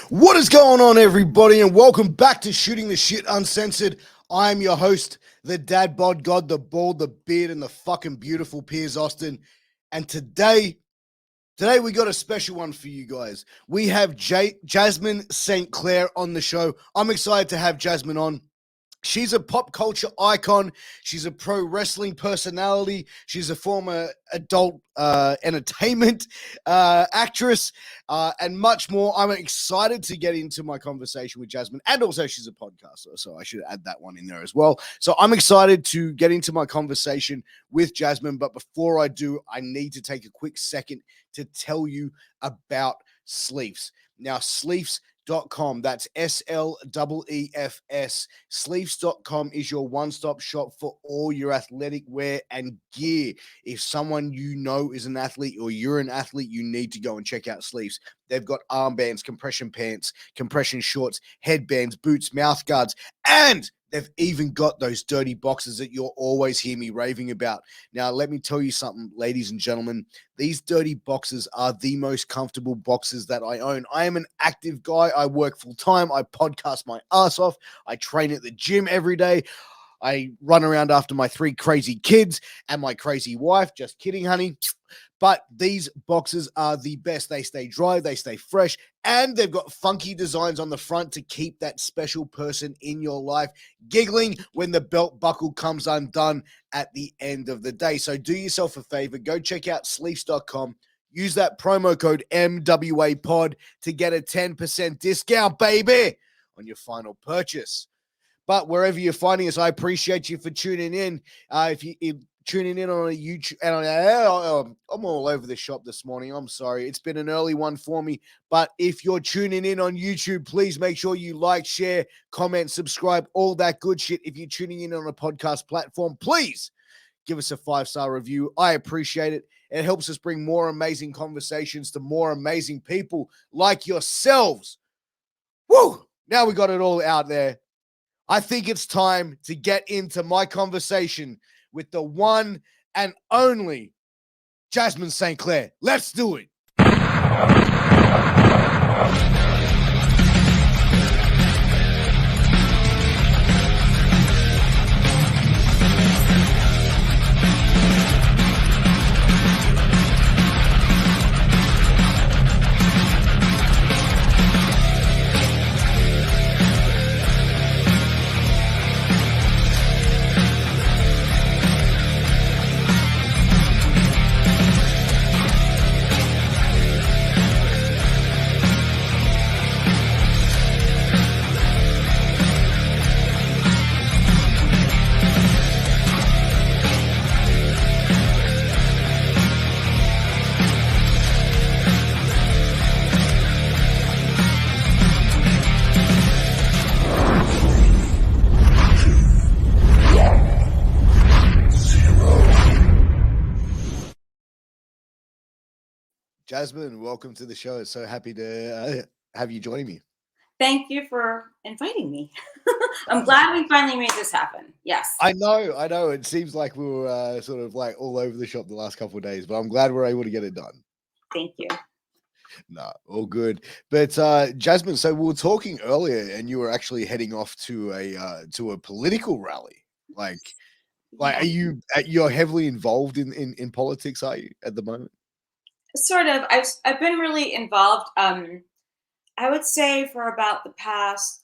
What is going on, everybody, and welcome back to Shooting the Shit Uncensored. I am your host, the dad bod god, the bald, the beard, and the fucking beautiful Piers Austin. And today we got a special one for you guys. We have Jasmine St Claire on the show. I'm excited to have Jasmine on. She's a pop culture icon. She's a pro wrestling personality. She's a former adult entertainment actress and much more. I'm excited to get into my conversation with Jasmine. And also, she's a podcaster, so I should add that one in there as well. So I'm excited to get into my conversation with Jasmine. But before I do, I need to take a quick second to tell you about Sleeves. Now, Sleeves.com. That's SLEEFS. Sleeves.com is your one-stop shop for all your athletic wear and gear. If someone you know is an athlete or you're an athlete, you need to go and check out Sleeves. They've got armbands, compression pants, compression shorts, headbands, boots, mouth guards, and they've even got those dirty boxes that you'll always hear me raving about. Now, let me tell you something, ladies and gentlemen. These dirty boxes are the most comfortable boxes that I own. I am an active guy. I work full time. I podcast my ass off. I train at the gym every day. I run around after my 3 crazy kids and my crazy wife. Just kidding, honey. But these boxes are the best. They stay dry, they stay fresh, and they've got funky designs on the front to keep that special person in your life giggling when the belt buckle comes undone at the end of the day. So do yourself a favor, go check out sleeves.com. Use that promo code MWAPOD to get a 10% discount, baby, on your final purchase. But wherever you're finding us, I appreciate you for tuning in. If tuning in on a YouTube, and I'm all over the shop this morning. I'm sorry. It's been an early one for me. But if you're tuning in on YouTube, please make sure you like, share, comment, subscribe, all that good shit. If you're tuning in on a podcast platform, please give us a 5-star review. I appreciate it. It helps us bring more amazing conversations to more amazing people like yourselves. Woo! Now we got it all out there. I think it's time to get into my conversation with the one and only Jasmine St Claire. Let's do it. Jasmine, welcome to the show. So happy to have you joining me. Thank you for inviting me. I'm glad we finally made this happen. Yes. I know. It seems like we were sort of like all over the shop the last couple of days, but I'm glad we're able to get it done. Thank you. No, all good. But Jasmine, so we were talking earlier, and you were actually heading off to a political rally. Like, are you're heavily involved in politics? Are you at the moment? Sort of. I've been really involved. I would say for about the past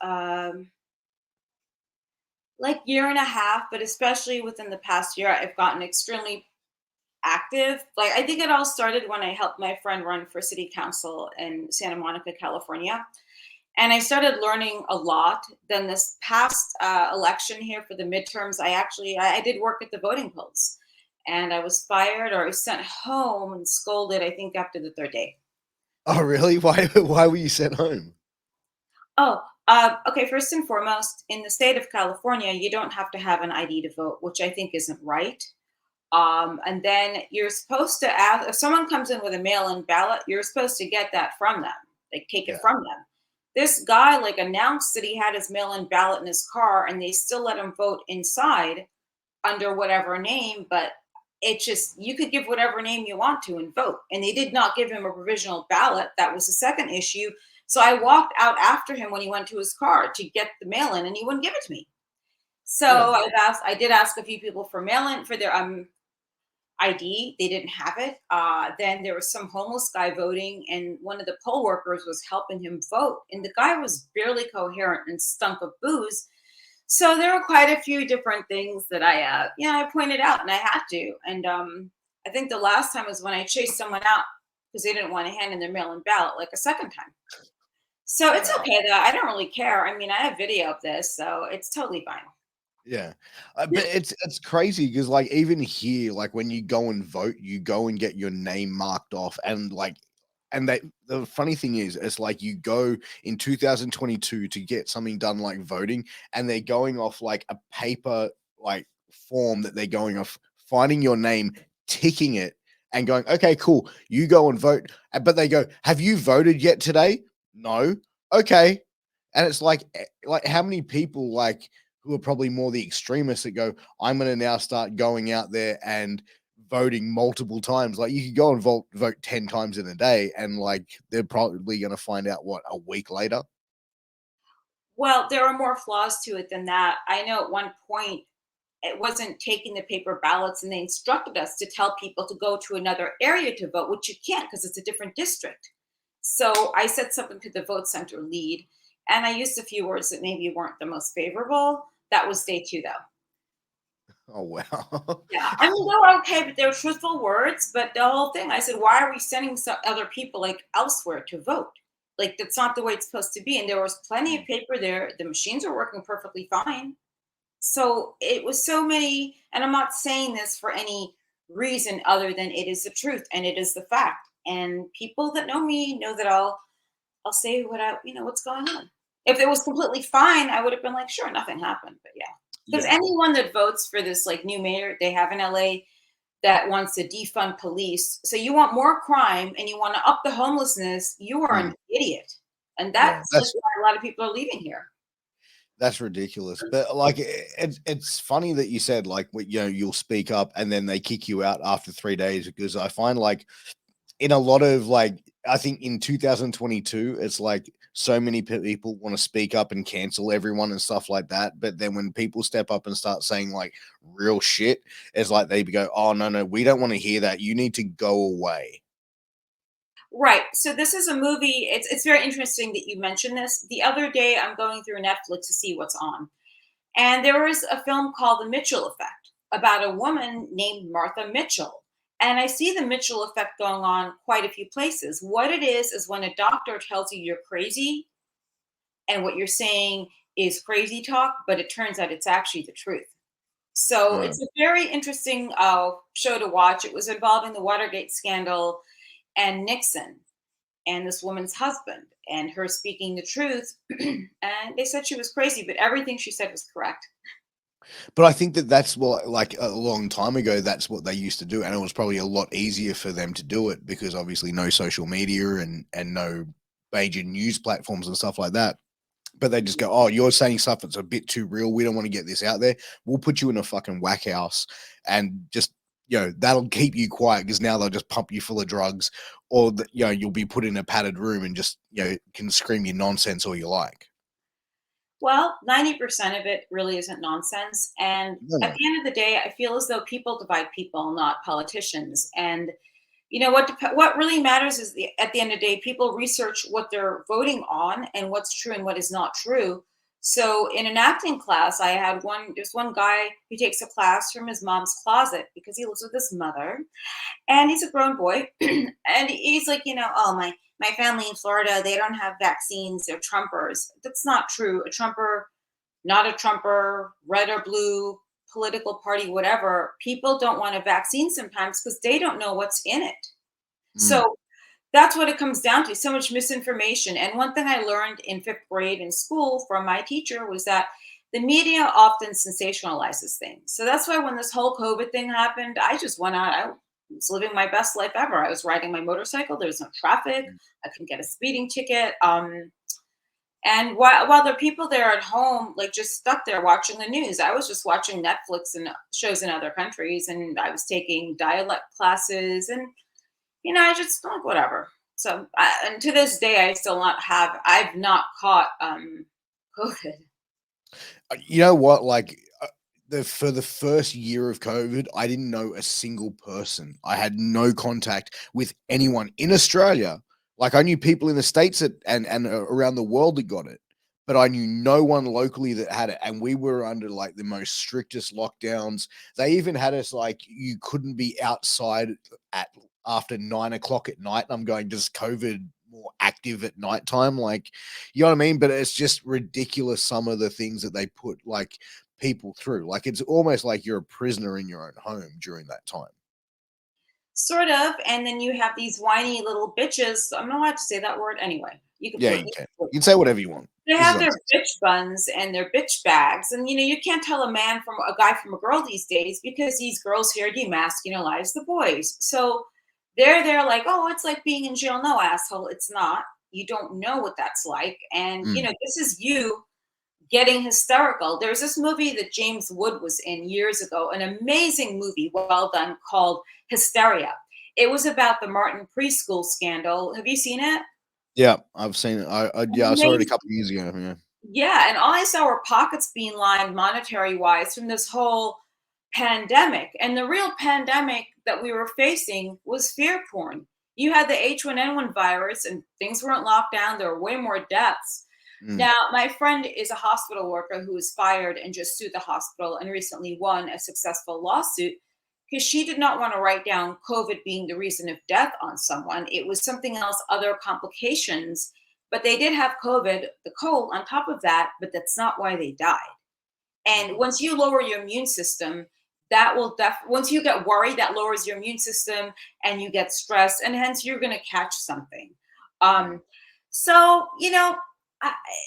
year and a half, but especially within the past year, I've gotten extremely active. Like, I think it all started when I helped my friend run for city council in Santa Monica, California. And I started learning a lot. Then this past election here for the midterms, I did work at the voting polls, and I was fired or I was sent home and scolded, I think, after the 3rd day. Oh, really? Why were you sent home? Okay. First and foremost, in the state of California, you don't have to have an ID to vote, which I think isn't right. And then you're supposed to ask, if someone comes in with a mail-in ballot, you're supposed to get that from them. Like, take it from them. This guy announced that he had his mail-in ballot in his car, and they still let him vote inside under whatever name, but it's just, you could give whatever name you want to and vote. And they did not give him a provisional ballot. That was the second issue. So I walked out after him when he went to his car to get the mail in, and he wouldn't give it to me. Yeah. So I did ask a few people for mail in for their ID. They didn't have it. Then there was some homeless guy voting, and one of the poll workers was helping him vote. And the guy was barely coherent and stunk of booze. So there were quite a few different things that I pointed out, and I had to. And I think the last time was when I chased someone out because they didn't want to hand in their mail-in ballot like a second time. So it's Wow. okay though. I don't really care. I mean, I have video of this, so it's totally fine. Yeah, but it's crazy because like even here, like when you go and vote, you go and get your name marked off, and like, and they the funny thing is, it's like you go in 2022 to get something done like voting, and they're going off like a paper like form that they're going off, finding your name, ticking it, and going, okay, cool, you go and vote. But they go, have you voted yet today? No. Okay. And it's like how many people like who are probably more the extremists that go, I'm going to now start going out there and voting multiple times. Like you could go and vote 10 times in a day, and like they're probably going to find out what a week later. Well, there are more flaws to it than that. I know at one point it wasn't taking the paper ballots, and they instructed us to tell people to go to another area to vote, which you can't because it's a different district. So I said something to the vote center lead, and I used a few words that maybe weren't the most favorable. That was day two, though. Oh, wow. Yeah, I mean, they were okay, but they were truthful words. But the whole thing, I said, why are we sending some other people like elsewhere to vote? Like that's not the way it's supposed to be. And there was plenty of paper there. The machines are working perfectly fine. So it was so many, and I'm not saying this for any reason other than it is the truth and it is the fact. And people that know me know that I'll say what's going on. If it was completely fine, I would have been like, sure, nothing happened. But yeah. Because Yeah. anyone that votes for this like new mayor they have in LA that wants to defund police, so you want more crime and you want to up the homelessness, you are Mm, an idiot. And yeah. that's like why a lot of people are leaving here. That's ridiculous. But like it's funny that you said like you'll speak up and then they kick you out after 3 days, because I find like in a lot of like I think in 2022 it's like so many people want to speak up and cancel everyone and stuff like that, but then when people step up and start saying like real shit, it's like they go, oh no, we don't want to hear that, you need to go away. Right. So this is a movie. It's very interesting that you mentioned this. The other day I'm going through Netflix to see what's on. And there was a film called The Mitchell Effect about a woman named Martha Mitchell. And I see the Mitchell effect going on quite a few places. What it is when a doctor tells you you're crazy and what you're saying is crazy talk, but it turns out it's actually the truth. So Right. it's a very interesting show to watch. It was involving the Watergate scandal and Nixon and this woman's husband and her speaking the truth. And they said she was crazy, but everything she said was correct. But I think that that's what, like a long time ago, that's what they used to do, and it was probably a lot easier for them to do it because obviously no social media and no major news platforms and stuff like that. But they just go, "Oh, you're saying stuff that's a bit too real. We don't want to get this out there. We'll put you in a fucking whack house and just." That'll keep you quiet because now they'll just pump you full of drugs, or you'll be put in a padded room and just can scream your nonsense all you like. Well, 90% of it really isn't nonsense. And No, at no. the end of the day, I feel as though people divide people, not politicians. And what really matters is at the end of the day, people research what they're voting on and what's true and what is not true. So in an acting class, there's one guy who takes a class from his mom's closet because he lives with his mother and he's a grown boy and he's like, oh, my family in Florida, they don't have vaccines, they're Trumpers. That's not true. A Trumper, not a Trumper, red or blue, political party, whatever, people don't want a vaccine sometimes because they don't know what's in it. Mm, So that's what it comes down to, so much misinformation. And one thing I learned in fifth grade in school from my teacher was that the media often sensationalizes things. So that's why when this whole COVID thing happened, I just went out. I was living my best life ever. I was riding my motorcycle. There was no traffic. mm. I couldn't get a speeding ticket. And while there are people there at home, like just stuck there watching the news, I was just watching Netflix and shows in other countries, and I was taking dialect classes, and I just like whatever. So, and to this day, I've not caught COVID. You know what? Like for the first year of COVID, I didn't know a single person. I had no contact with anyone in Australia. Like I knew people in the States and around the world that got it, but I knew no one locally that had it. And we were under like the most strictest lockdowns. They even had us like you couldn't be outside at after 9 o'clock at night. And I'm going, does COVID more active at nighttime? Like, you know what I mean? But it's just ridiculous some of the things that they put like people through. Like it's almost like you're a prisoner in your own home during that time. Sort of. And then you have these whiny little bitches. I'm not allowed to say that word anyway. You can Yeah, put you can. You can say whatever you want. They This is have their uncensored. bitch buns and their bitch bags, and you can't tell a guy from a girl these days because these girls here demasculinize the boys. So they're like, oh, it's like being in jail. No, asshole, it's not. You don't know what that's like, and Mm. this is you getting hysterical. There's this movie that James Wood was in years ago, an amazing movie, well done, called Hysteria. It was about the Martin preschool scandal. Have you seen it? Yeah, I've seen it. I saw it a couple of years ago. Yeah. Yeah, and all I saw were pockets being lined monetary wise from this whole pandemic. And the real pandemic that we were facing was fear porn. You had the H1N1 virus and things weren't locked down. There were way more deaths. Mm. Now, my friend is a hospital worker who was fired and just sued the hospital and recently won a successful lawsuit because she did not want to write down COVID being the reason of death on someone. It was something else, other complications, but they did have COVID, the cold on top of that, but that's not why they died. And once you lower your immune system, that will once you get worried, that lowers your immune system and you get stressed, and hence you're going to catch something. So,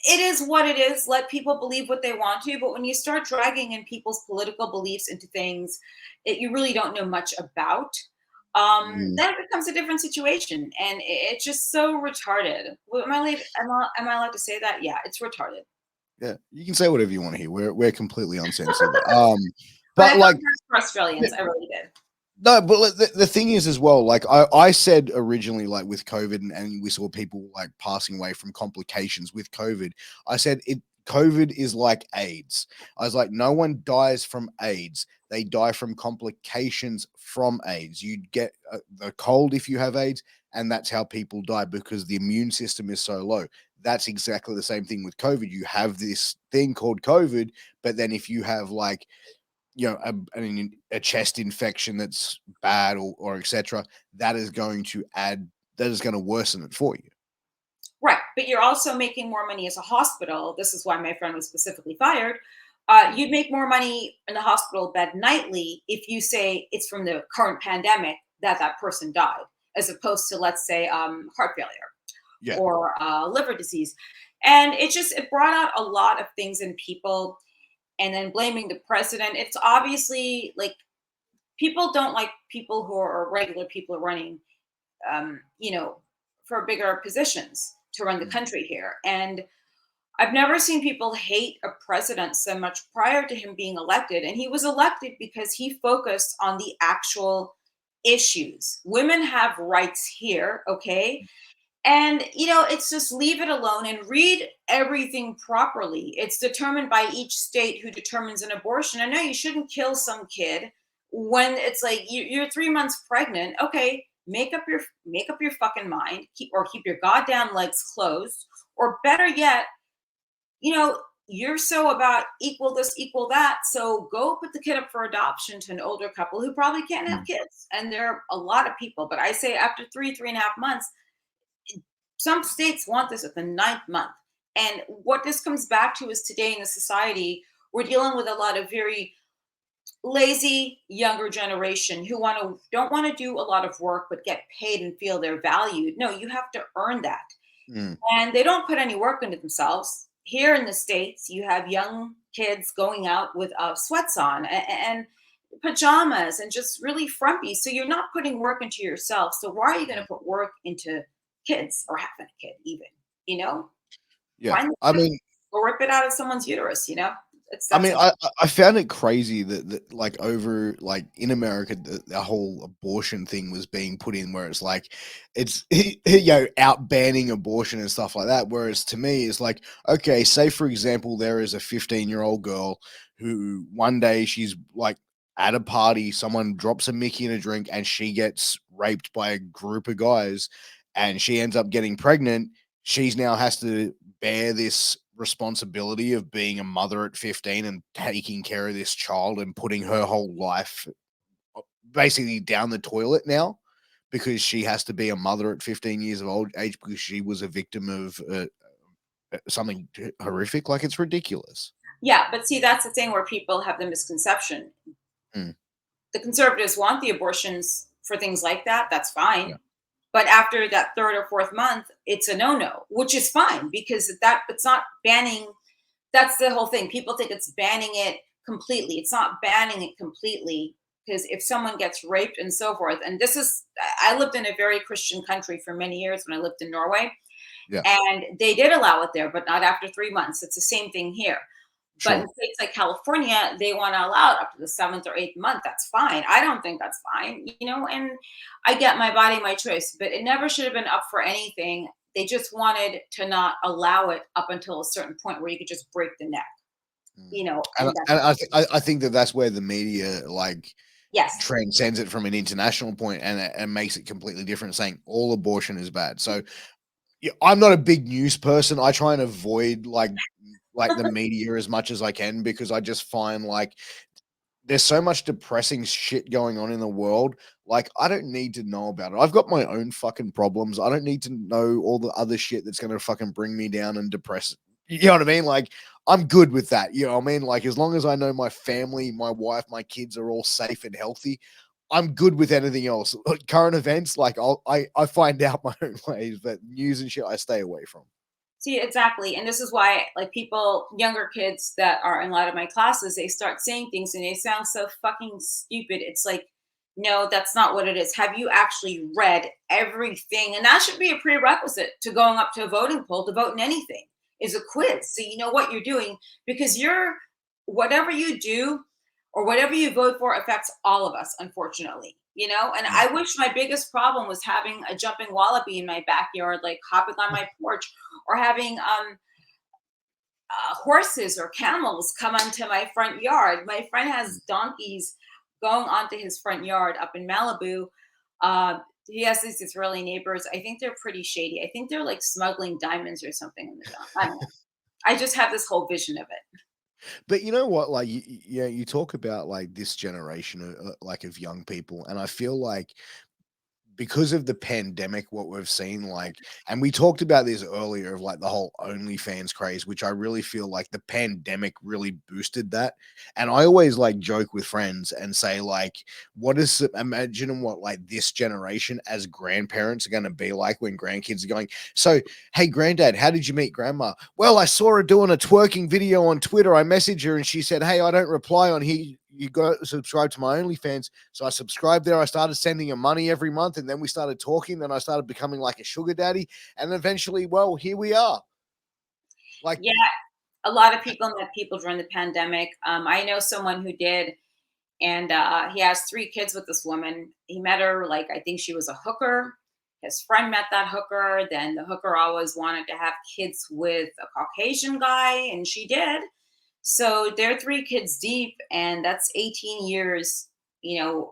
it is what it is. Let people believe what they want to. But when you start dragging in people's political beliefs into things that you really don't know much about, Mm. then it becomes a different situation. And it's just so retarded. Am I allowed to say that? Yeah, it's retarded. Yeah, you can say whatever you want to hear. We're completely uncensored. But I But felt like, bad for Australians. I really did. no, but like, the thing is as well, like I said originally, like with COVID and we saw people like passing away from complications with COVID. I said COVID is like AIDS. I was like, no one dies from AIDS. They die from complications from AIDS. You get the cold if you have AIDS, and that's how people die because the immune system is so low. That's exactly the same thing with COVID. You have this thing called COVID, but then if you have like a chest infection that's bad or etc., that is going to worsen it for you. Right. But you're also making more money as a hospital. This is why my friend was specifically fired. You'd make more money in the hospital bed nightly if you say it's from the current pandemic that person died, as opposed to, let's say, heart failure Yeah. or liver disease. And it brought out a lot of things in people. And then blaming the president. It's obviously like people don't like people who are regular people running, for bigger positions to run the country here. And I've never seen people hate a president so much prior to him being elected. And he was elected because he focused on the actual issues. Women have rights here, okay? And, it's just leave it alone and read everything properly. It's determined by each state who determines an abortion. I know you shouldn't kill some kid when it's like you're 3 months pregnant. Okay, make up your fucking mind, keep your goddamn legs closed, or better yet, you're so about equal this, equal that. So go put the kid up for adoption to an older couple who probably can't have kids. And there are a lot of people, but I say after 3.5 months, some states want this at the 9th month. And what this comes back to is today in the society, we're dealing with a lot of very lazy younger generation who don't want to do a lot of work but get paid and feel they're valued. No, you have to earn that. And they don't put any work into themselves. Here in the States, you have young kids going out with sweats on and pajamas and just really frumpy. So you're not putting work into yourself. So why are you going to put work into kids or having a kid even, Yeah. Find I the mean, or rip it out of someone's uterus, I That's mean, how. I found it crazy that like over like in America, the whole abortion thing was being put in where it's like it's out banning abortion and stuff like that. Whereas to me, it's like, okay, say for example, there is a 15-year-old girl who one day she's like at a party, someone drops a Mickey in a drink, and she gets raped by a group of guys, and she ends up getting pregnant. She's now has to bear this responsibility of being a mother at 15 and taking care of this child and putting her whole life basically down the toilet now because she has to be a mother at 15 years of old age because she was a victim of something horrific. Like, it's ridiculous. Yeah, but see, that's the thing where people have the misconception. Mm, The conservatives want the abortions for things like that. That's yeah, fine. But after that third or fourth month, it's a no-no, which is fine because that it's not banning. That's the whole thing. People think it's banning it completely. It's not banning it completely because if someone gets raped and so forth, and this is, I lived in a very Christian country for many years when I lived in Norway, yeah, and they did allow it there, but not after 3 months. It's the same thing here. But in sure. states like California, they want to allow it up to the seventh or eighth month. That's fine. I don't think that's fine, and I get my body, my choice, but it never should have been up for anything. They just wanted to not allow it up until a certain point where you could just break the neck, Mm. And, and that's and I think that that's where the media like yes. transcends it from an international point and makes it completely different, saying all abortion is bad. So yeah, I'm not a big news person. I try and avoid like the media as much as I can because I just find like there's so much depressing shit going on in the world. Like, I don't need to know about it. I've got my own fucking problems. I don't need to know all the other shit that's gonna fucking bring me down and depress. You know what I mean? Like, I'm good with that. You know what I mean? Like, as long as I know my family, my wife, my kids are all safe and healthy, I'm good with anything else. Current events, like I find out my own ways, but news and shit I stay away from. See, exactly. And this is why, like, people, younger kids that are in a lot of my classes, they start saying things and they sound so fucking stupid. It's like, no, that's not what it is. Have you actually read everything? And that should be a prerequisite to going up to a voting poll to vote in anything is a quiz. So you know what you're doing because whatever you do or whatever you vote for affects all of us, unfortunately. And Yeah. I wish my biggest problem was having a jumping wallaby in my backyard, like hopping on my porch or having horses or camels come onto my front yard. My friend has donkeys going onto his front yard up in Malibu. He has these Israeli neighbors. I think they're pretty shady. I think they're like smuggling diamonds or something in the dump. I don't know. I just have this whole vision of it. But you know what? Like, yeah, you talk about like this generation of, like of young people, and I feel like because of the pandemic, what we've seen, like, and we talked about this earlier of like the whole OnlyFans craze, which I really feel like the pandemic really boosted that. And I always like joke with friends and say, like, what is imagine what like this generation as grandparents are going to be like when grandkids are going, so, hey, granddad, how did you meet grandma? Well, I saw her doing a twerking video on Twitter. I messaged her and she said, hey, I don't reply on here. You got to subscribe to my OnlyFans. So I subscribed there. I started sending her money every month, and then we started talking. Then I started becoming like a sugar daddy, and eventually, well, here we are. Like, Yeah, a lot of people met people during the pandemic. I know someone who did, and he has 3 kids with this woman. He met her, like, I think she was a hooker. His friend met that hooker. Then the hooker always wanted to have kids with a Caucasian guy, and she did. So they're 3 kids deep, and that's 18 years,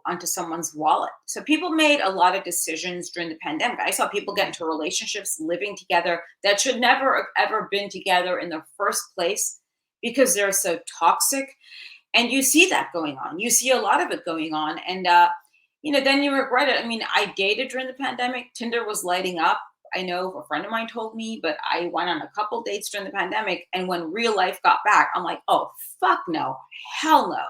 onto someone's wallet. So people made a lot of decisions during the pandemic. I saw people get into relationships living together that should never have ever been together in the first place because they're so toxic. And you see that going on. You see a lot of it going on. And, then you regret it. I mean, I dated during the pandemic. Tinder was lighting up. I know a friend of mine told me, but I went on a couple dates during the pandemic. And when real life got back, I'm like, oh, fuck no, hell no.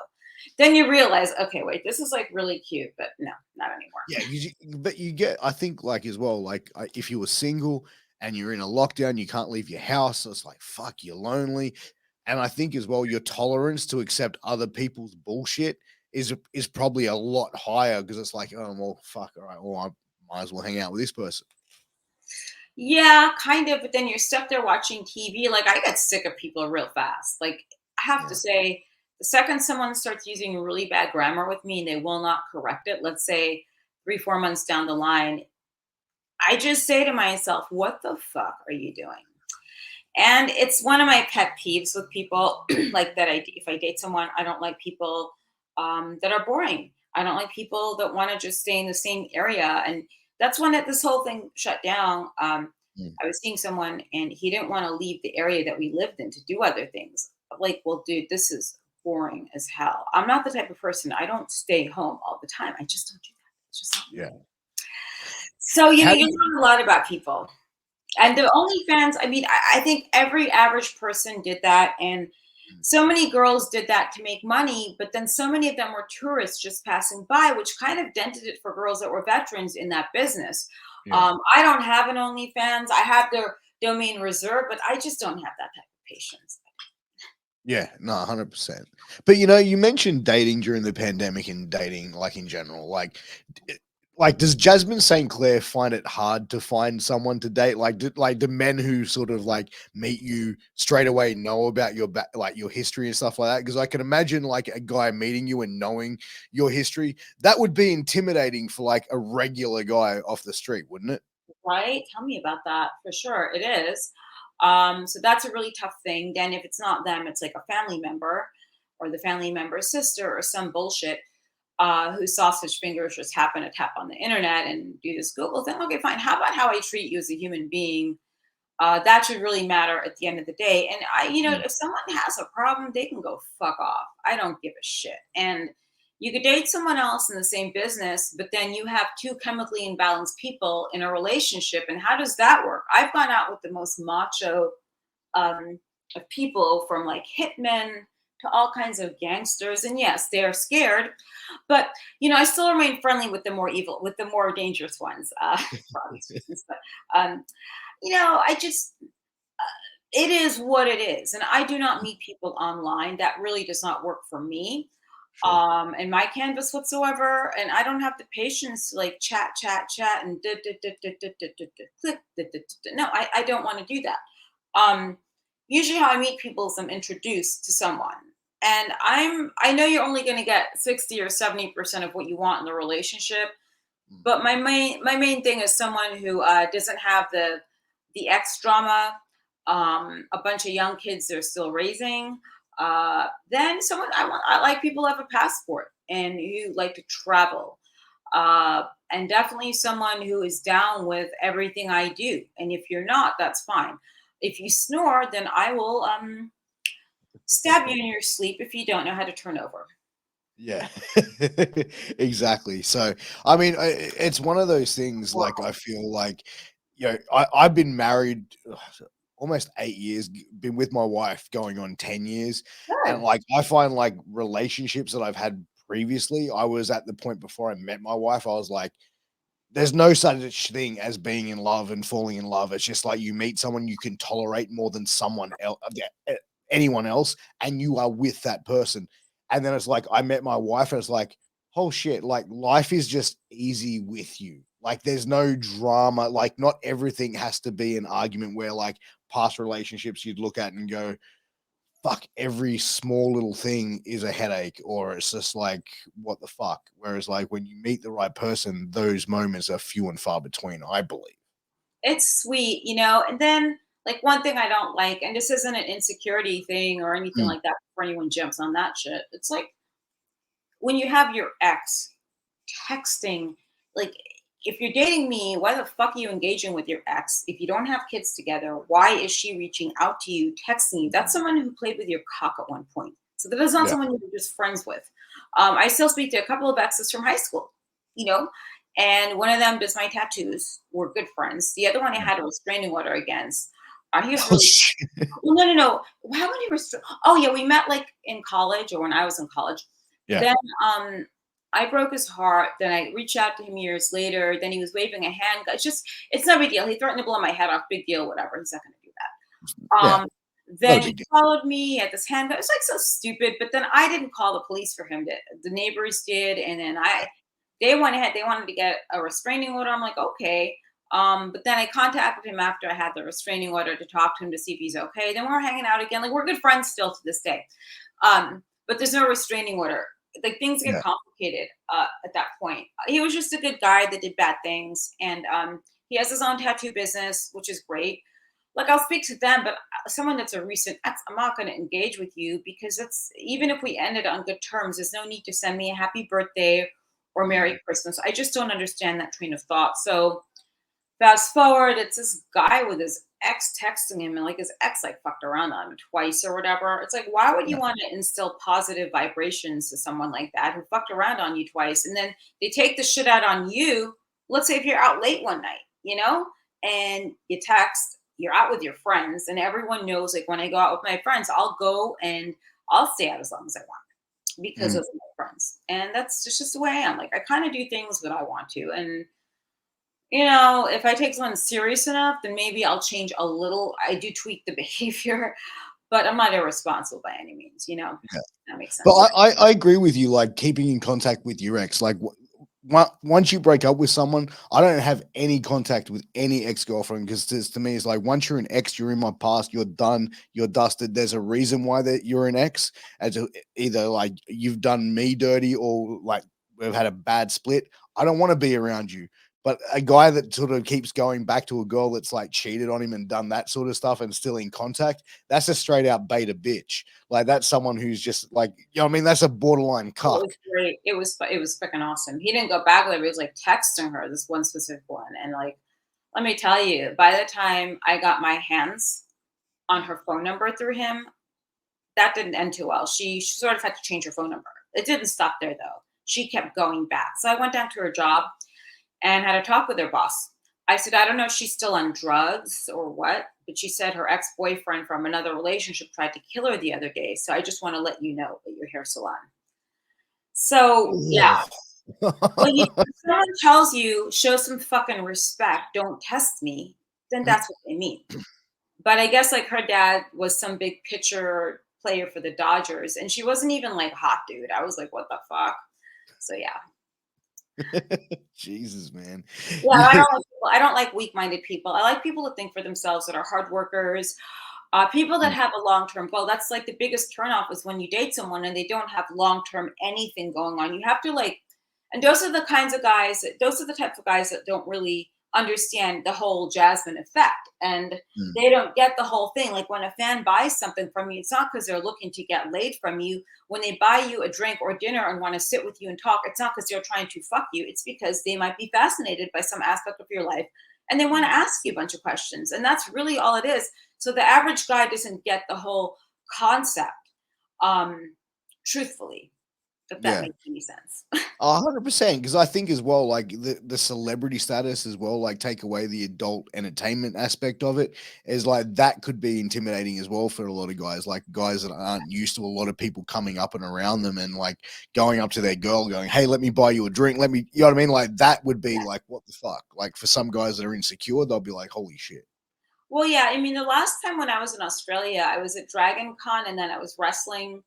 Then you realize, okay, wait, this is like really cute, but no, not anymore. yeah, but you get, I think, like as well, like if you were single and you're in a lockdown, you can't leave your house. It's like, fuck, you're lonely. And I think as well, your tolerance to accept other people's bullshit is probably a lot higher because it's like, oh well, fuck, all right, well, I might as well hang out with this person. Yeah, kind of. But then you're stuck there watching TV. Like I get sick of people real fast. Like I have to Yeah. say, the second someone starts using really bad grammar with me and they will not correct it, let's say 3, 4 months down the line, I just say to myself, what the fuck are you doing? And it's one of my pet peeves with people like that. If I date someone, I don't like people that are boring. I don't like people that want to just stay in the same area. And that's when this whole thing shut down. Mm. I was seeing someone and he didn't want to leave the area that we lived in to do other things. Like, well, dude, this is boring as hell. I'm not the type of person, I don't stay home all the time. I just don't do that. It's just not me. Yeah. So, How you learn a lot about people. And the OnlyFans, I mean, I think every average person did that. And so many girls did that to make money, but then so many of them were tourists just passing by, which kind of dented it for girls that were veterans in that business. Yeah. I don't have an OnlyFans. I have their domain reserved, but I just don't have that type of patience. Yeah, no, 100%. But you mentioned dating during the pandemic and dating like in general. Like does Jasmine St Claire find it hard to find someone to date? Like do men who sort of like meet you straight away know about your like your history and stuff like that? Because I can imagine like a guy meeting you and knowing your history, that would be intimidating for like a regular guy off the street, wouldn't it? Right? Tell me about that. For sure, it is. So that's a really tough thing. Then if it's not them, it's like a family member or the family member's sister or some bullshit whose sausage fingers just happen to tap on the internet and do this Google thing. Okay, fine. How about how I treat you as a human being? That should really matter at the end of the day. And Mm. if someone has a problem, they can go fuck off. I don't give a shit. And you could date someone else in the same business, but then you have two chemically imbalanced people in a relationship. And how does that work? I've gone out with the most macho um, of people, from like hitmen to all kinds of gangsters. And yes, they are scared, but I still remain friendly with the more evil, with the more dangerous ones, for obvious reasons. But um, I just it is what it is, and I do not meet people online. That really does not work for me. Sure. And my canvas whatsoever, and I don't have the patience to like chat and click. No, I don't want to do that. Um, Usually, how I meet people is I'm introduced to someone, and I know you're only going to get 60 or 70% of what you want in the relationship, Mm. but my main thing is someone who doesn't have the ex drama, a bunch of young kids they're still raising. Then someone I like people who have a passport and who like to travel. And definitely someone who is down with everything I do. And if you're not, that's fine. If you snore, then I will stab you in your sleep if you don't know how to turn over. Yeah, exactly. So, I mean, it's one of those things. Like, I feel like, I've been married almost 8 years, been with my wife going on 10 years, and Good. like, I find like relationships that I've had previously, I was at the point before I met my wife. I was like, there's no such thing as being in love and falling in love. It's just like you meet someone you can tolerate more than someone else, anyone else, and you are with that person. And then it's like I met my wife, and it's like, oh shit, like life is just easy with you. Like there's no drama. Like not everything has to be an argument where like past relationships you'd look at and go, fuck, every small little thing is a headache, or it's just like, what the fuck? Whereas, like, when you meet the right person, those moments are few and far between, I believe. It's sweet, and then like one thing I don't like, and this isn't an insecurity thing or anything Mm. like that before anyone jumps on that shit. It's like when you have your ex texting, like if you're dating me, why the fuck are you engaging with your ex? If you don't have kids together, why is she reaching out to you, texting you? That's someone who played with your cock at one point. So that is not Yeah. someone you were just friends with. I still speak to a couple of exes from high school, you know, and one of them does my tattoos. We're good friends. The other one I Mm. had a restraining order against. He was Oh, really shit. well, no. How would he restrain? Oh yeah, we met like in college or when I was in college. Yeah. Then I broke his heart. Then I reached out to him years later. Then he was waving a handgun. It's no big deal. He threatened to blow my head off. Big deal, whatever. He's not going to do that. Yeah. Not a Then he big deal. followed me at this handgun. It's like so stupid. But then I didn't call the police for him. The neighbors did, and then they went ahead. They wanted to get a restraining order. I'm like, okay. But then I contacted him after I had the restraining order to talk to him to see if he's okay. Then we're hanging out again. Like, we're good friends still to this day. But there's no restraining order. Like, things get Yeah. complicated at that point. He was just a good guy that did bad things, and he has his own tattoo business, which is great. Like, I'll speak to them, but someone that's a recent ex, I'm not going to engage with you, because it's, even if we ended on good terms, there's no need to send me a happy birthday or Merry Christmas. I just don't understand that train of thought. So fast forward, it's this guy with his ex texting him, and like his ex like fucked around on him twice or whatever. It's like, why would you want to instill positive vibrations to someone like that who fucked around on you twice, and then they take the shit out on you? Let's say if you're out late one night, and you text, you're out with your friends, and everyone knows, like, when I go out with my friends, I'll go and I'll stay out as long as I want because Mm. of my friends. And that's just the way I am. Like, I kind of do things that I want to. And if I take someone serious enough, then maybe I'll change a little. I do tweak the behavior, but I'm not irresponsible by any means. Yeah. That makes But sense. I agree with you, like keeping in contact with your ex. Like once you break up with someone, I don't have any contact with any ex-girlfriend, because to me, it's like, once you're an ex, you're in my past, you're done, you're dusted. There's a reason why that you're an ex, either like you've done me dirty, or like we've had a bad split. I don't want to be around you. But a guy that sort of keeps going back to a girl that's like cheated on him and done that sort of stuff and still in contact, that's a straight out beta bitch. Like, that's someone who's just like, what I mean? That's a borderline It cuck. was great. It was freaking awesome. He didn't go back with her. He was like texting her, this one specific one, and like, let me tell you, by the time I got my hands on her phone number through him, that didn't end too well. She sort of had to change her phone number. It didn't stop there though. She kept going back. So I went down to her job and had a talk with her boss. I said, I don't know if she's still on drugs or what, but she said her ex-boyfriend from another relationship tried to kill her the other day. So I just want to let you know at your hair salon. So yeah, if someone tells you show some fucking respect, don't test me, then that's what they mean. But I guess like her dad was some big pitcher player for the Dodgers, and she wasn't even like hot, dude. I was like, what the fuck? So yeah. Jesus, man. Yeah, Yeah. I don't like weak-minded people. I like people to think for themselves, that are hard workers, people that have a long-term goal. That's like the biggest turnoff, is when you date someone and they don't have long-term anything going on. You have to like, and those are the kinds of guys. Those are the types of guys that don't really understand the whole Jasmine effect, and Mm. they don't get the whole thing. Like, when a fan buys something from you, it's not because they're looking to get laid from you. When they buy you a drink or dinner and want to sit with you and talk, it's not because they're trying to fuck you. It's because they might be fascinated by some aspect of your life, and they want to ask you a bunch of questions. And that's really all it is. So the average guy doesn't get the whole concept, truthfully, if that Yeah. makes any sense. 100%, because I think as well, like the celebrity status as well, like take away the adult entertainment aspect of it, is like that could be intimidating as well for a lot of guys, like guys that aren't used to a lot of people coming up and around them, and like going up to their girl going, hey, let me buy you a drink, let me, you know what I mean? Like, that would be like, what the fuck? Like, for some guys that are insecure, they'll be like, holy shit. Well, yeah, I mean, the last time when I was in Australia, I was at Dragon Con, and then I was wrestling.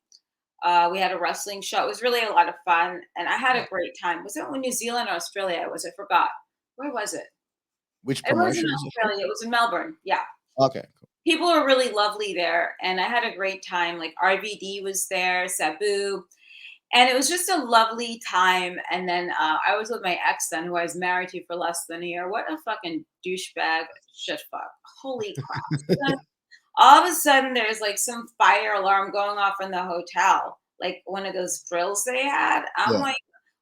We had a wrestling show. It was really a lot of fun, and I had Yeah. a great time. Was it in New Zealand or Australia? I forgot. Where was it? Which It was in promotion was it from? Australia. It was in Melbourne. Yeah. Okay, cool. People are really lovely there, and I had a great time. Like, RVD was there, Sabu, and it was just a lovely time. And then I was with my ex then, who I was married to for less than a year. What a fucking douchebag shit fuck. Holy crap. So then all of a sudden, there's like some fire alarm going off in the hotel, like one of those drills they had. I'm Yeah, like,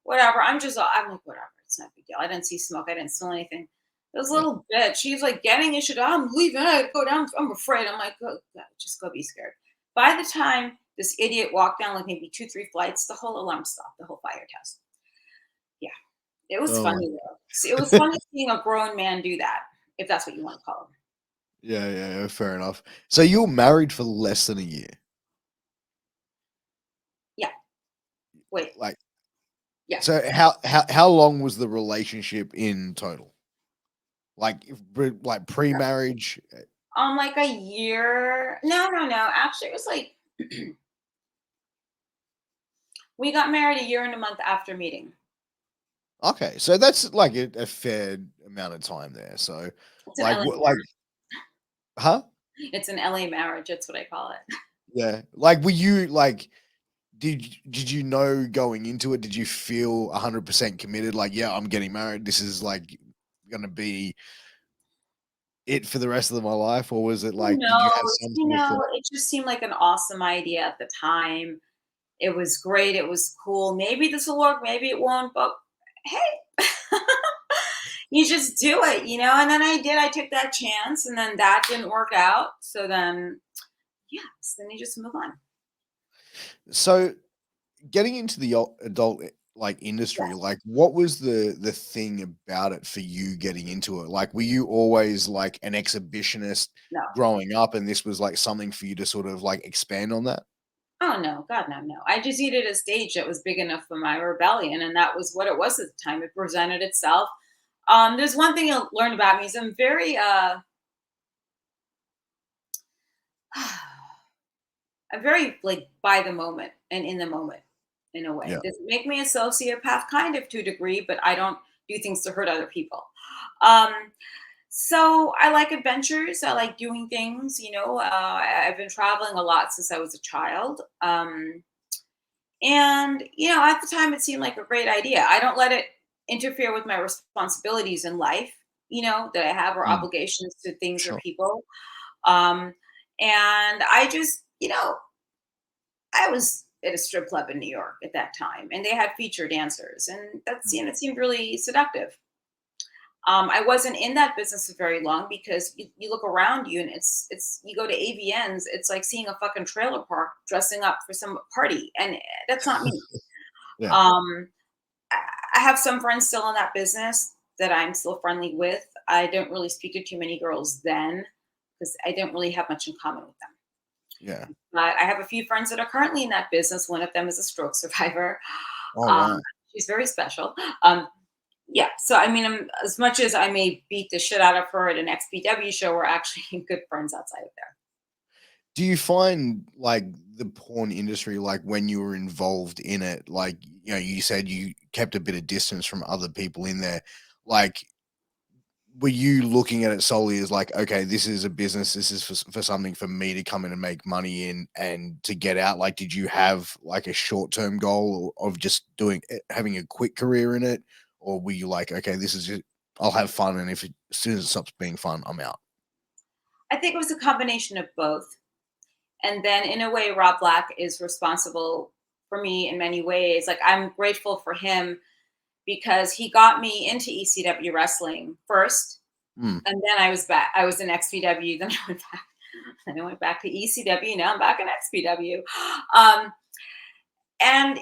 whatever. I'm like, whatever. It's not a big deal. I didn't see smoke. I didn't smell anything. This yeah. little bitch, she's like getting issued. I'm leaving. I go down. I'm afraid. I'm like, go, just go be scared. By the time this idiot walked down like maybe 2, 3 flights, the whole alarm stopped, the whole fire test. Yeah, it was Oh my. funny though. It was funny seeing a grown man do that, if that's what you want to call him. Yeah, yeah, yeah, fair enough. So you were married for less than a year. Yeah. Wait. Like, Yeah. so how long was the relationship in total? Like, like pre-marriage? Like a year. No, no, no. Actually, it was like we got married a year and a month after meeting. Okay, so that's like a fair amount of time there. So, It's an like, LA what, like, marriage. huh? It's an LA marriage. That's what I call it. Yeah. Like, were you like, did you know going into it? Did you feel 100% committed? Like, yeah, I'm getting married. This is like gonna be it for the rest of my life, or was it Who like, did you have knows? some sort of thought? It just seemed like an awesome idea at the time. It was great. It was cool. Maybe this will work. Maybe it won't. But hey, you just do it. And then I did. I took that chance, and then that didn't work out. So then, yes, then you just move on. So, getting into the adult like industry, Yes. like what was the thing about it for you getting into it? Like, were you always like an exhibitionist No. growing up, and this was like something for you to sort of like expand on that? Oh no, God, no, no. I just needed a stage that was big enough for my rebellion, and that was what it was at the time. It presented itself. There's one thing you'll learn about me is I'm very I'm very like by the moment and in the moment in a way. Yeah. Does it make me a sociopath? Kind of to a degree, but I don't do things to hurt other people. Um, so I like adventures. I like doing things. I've been traveling a lot since I was a child. And at the time, it seemed like a great idea. I don't let it interfere with my responsibilities in life, that I have or Mm, obligations to things or sure. people. Um, and I just, I was at a strip club in New York at that time, and they had feature dancers, and Mm. it seemed really seductive. I wasn't in that business for very long because you look around you and it's you go to AVNs, it's like seeing a fucking trailer park dressing up for some party, and that's not me. Yeah. Um, I I have some friends still in that business that I'm still friendly with. I don't really speak to too many girls then because I don't really have much in common with them. Yeah. But I have a few friends that are currently in that business. One of them is a stroke survivor. Oh Um, wow. she's very special. Yeah, so I mean, as much as I may beat the shit out of her at an XPW show, we're actually good friends outside of there. Do you find like the porn industry, like when you were involved in it, like you said you kept a bit of distance from other people in there, like were you looking at it solely as like, okay, this is a business, this is for something for me to come in and make money in and to get out? Like, did you have like a short term goal of just doing having a quick career in it, or were you like, okay, this is just I'll have fun, and as soon as it stops being fun, I'm out? I think it was a combination of both. And then, in a way, Rob Black is responsible for me in many ways. Like, I'm grateful for him because he got me into ECW wrestling first. Mm, And then I was back. I was in XPW. Then I went back. Then I went back to ECW. Now I'm back in XPW. Um, and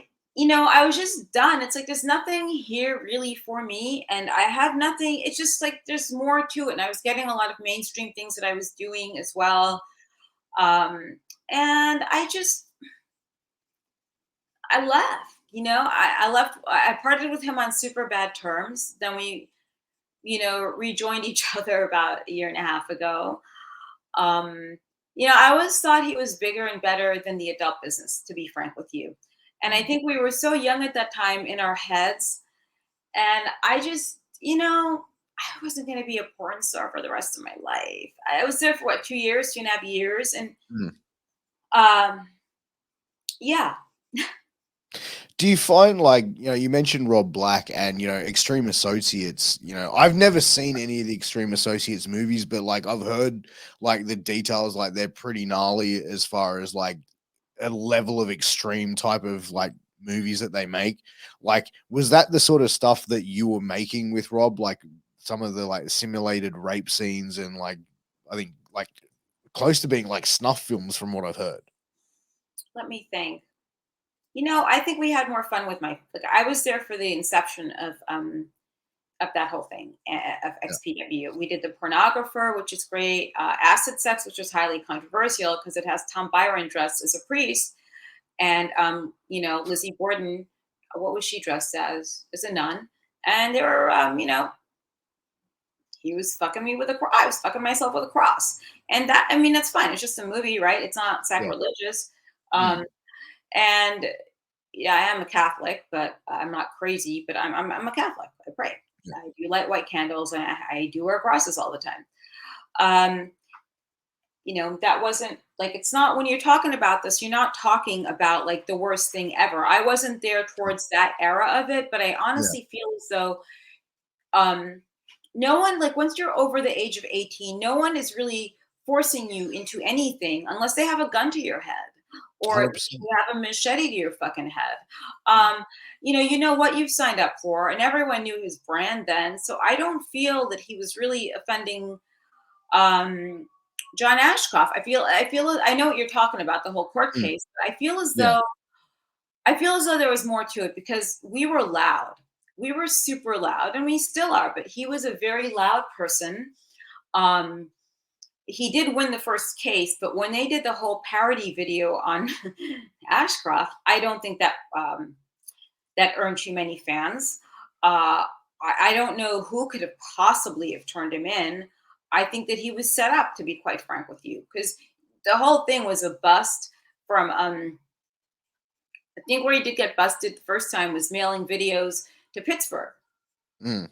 I was just done. It's like there's nothing here really for me, and I have nothing. It's just like there's more to it. And I was getting a lot of mainstream things that I was doing as well. And I left. I left. I parted with him on super bad terms. Then we, rejoined each other about a year and a half ago. Um, I always thought he was bigger and better than the adult business, to be frank with you. And I mm. think we were so young at that time in our heads. And I just, I wasn't going to be a porn star for the rest of my life. I was there for what, 2 years, 2.5 years. And Mm. um, yeah, Do you find like, you mentioned Rob Black and, Extreme Associates, I've never seen any of the Extreme Associates movies, but like I've heard like the details, like they're pretty gnarly as far as like a level of extreme type of like movies that they make. Like, was that the sort of stuff that you were making with Rob? Like some of the like simulated rape scenes and like, I think like close to being like snuff films from what I've heard. let me think. I think we had more fun with like I was there for the inception of that whole thing of Yeah. XPW. We did the pornographer, which is great. Acid sex, which was highly controversial because it has Tom Byron dressed as a priest, and Lizzie Borden. What was she dressed as? As a nun, and they were, he was fucking me with a cross. I was fucking myself with a cross, and that I mean that's fine. It's just a movie, right? It's not Yeah. sacrilegious. Mm. Um, and yeah, I am a Catholic, but I'm not crazy. But I'm a Catholic. I pray. Yeah. I do light white candles, and I do wear crosses all the time. Um, that wasn't like, it's not, when you're talking about this, you're not talking about like the worst thing ever. I wasn't there towards that era of it, but I Yeah. honestly feel as though um no one, like, once you're over the age of 18, no one is really forcing you into anything unless they have a gun to your head or 100%. you have a machete to your fucking head. You know what you've signed up for, and everyone knew his brand then. So I don't feel that he was really offending um John Ashcroft. I know what you're talking about, the whole court Mm. case. But Yeah. I feel as though there was more to it because we were loud. We were super loud, and we still are, but he was a very loud person. Um, he did win the first case, but when they did the whole parody video on Ashcroft, I don't think that earned too many fans. I don't know who could have possibly have turned him in. I think that he was set up, to be quite frank with you, because the whole thing was a bust from I think where he did get busted the first time was mailing videos to Pittsburgh. Mm.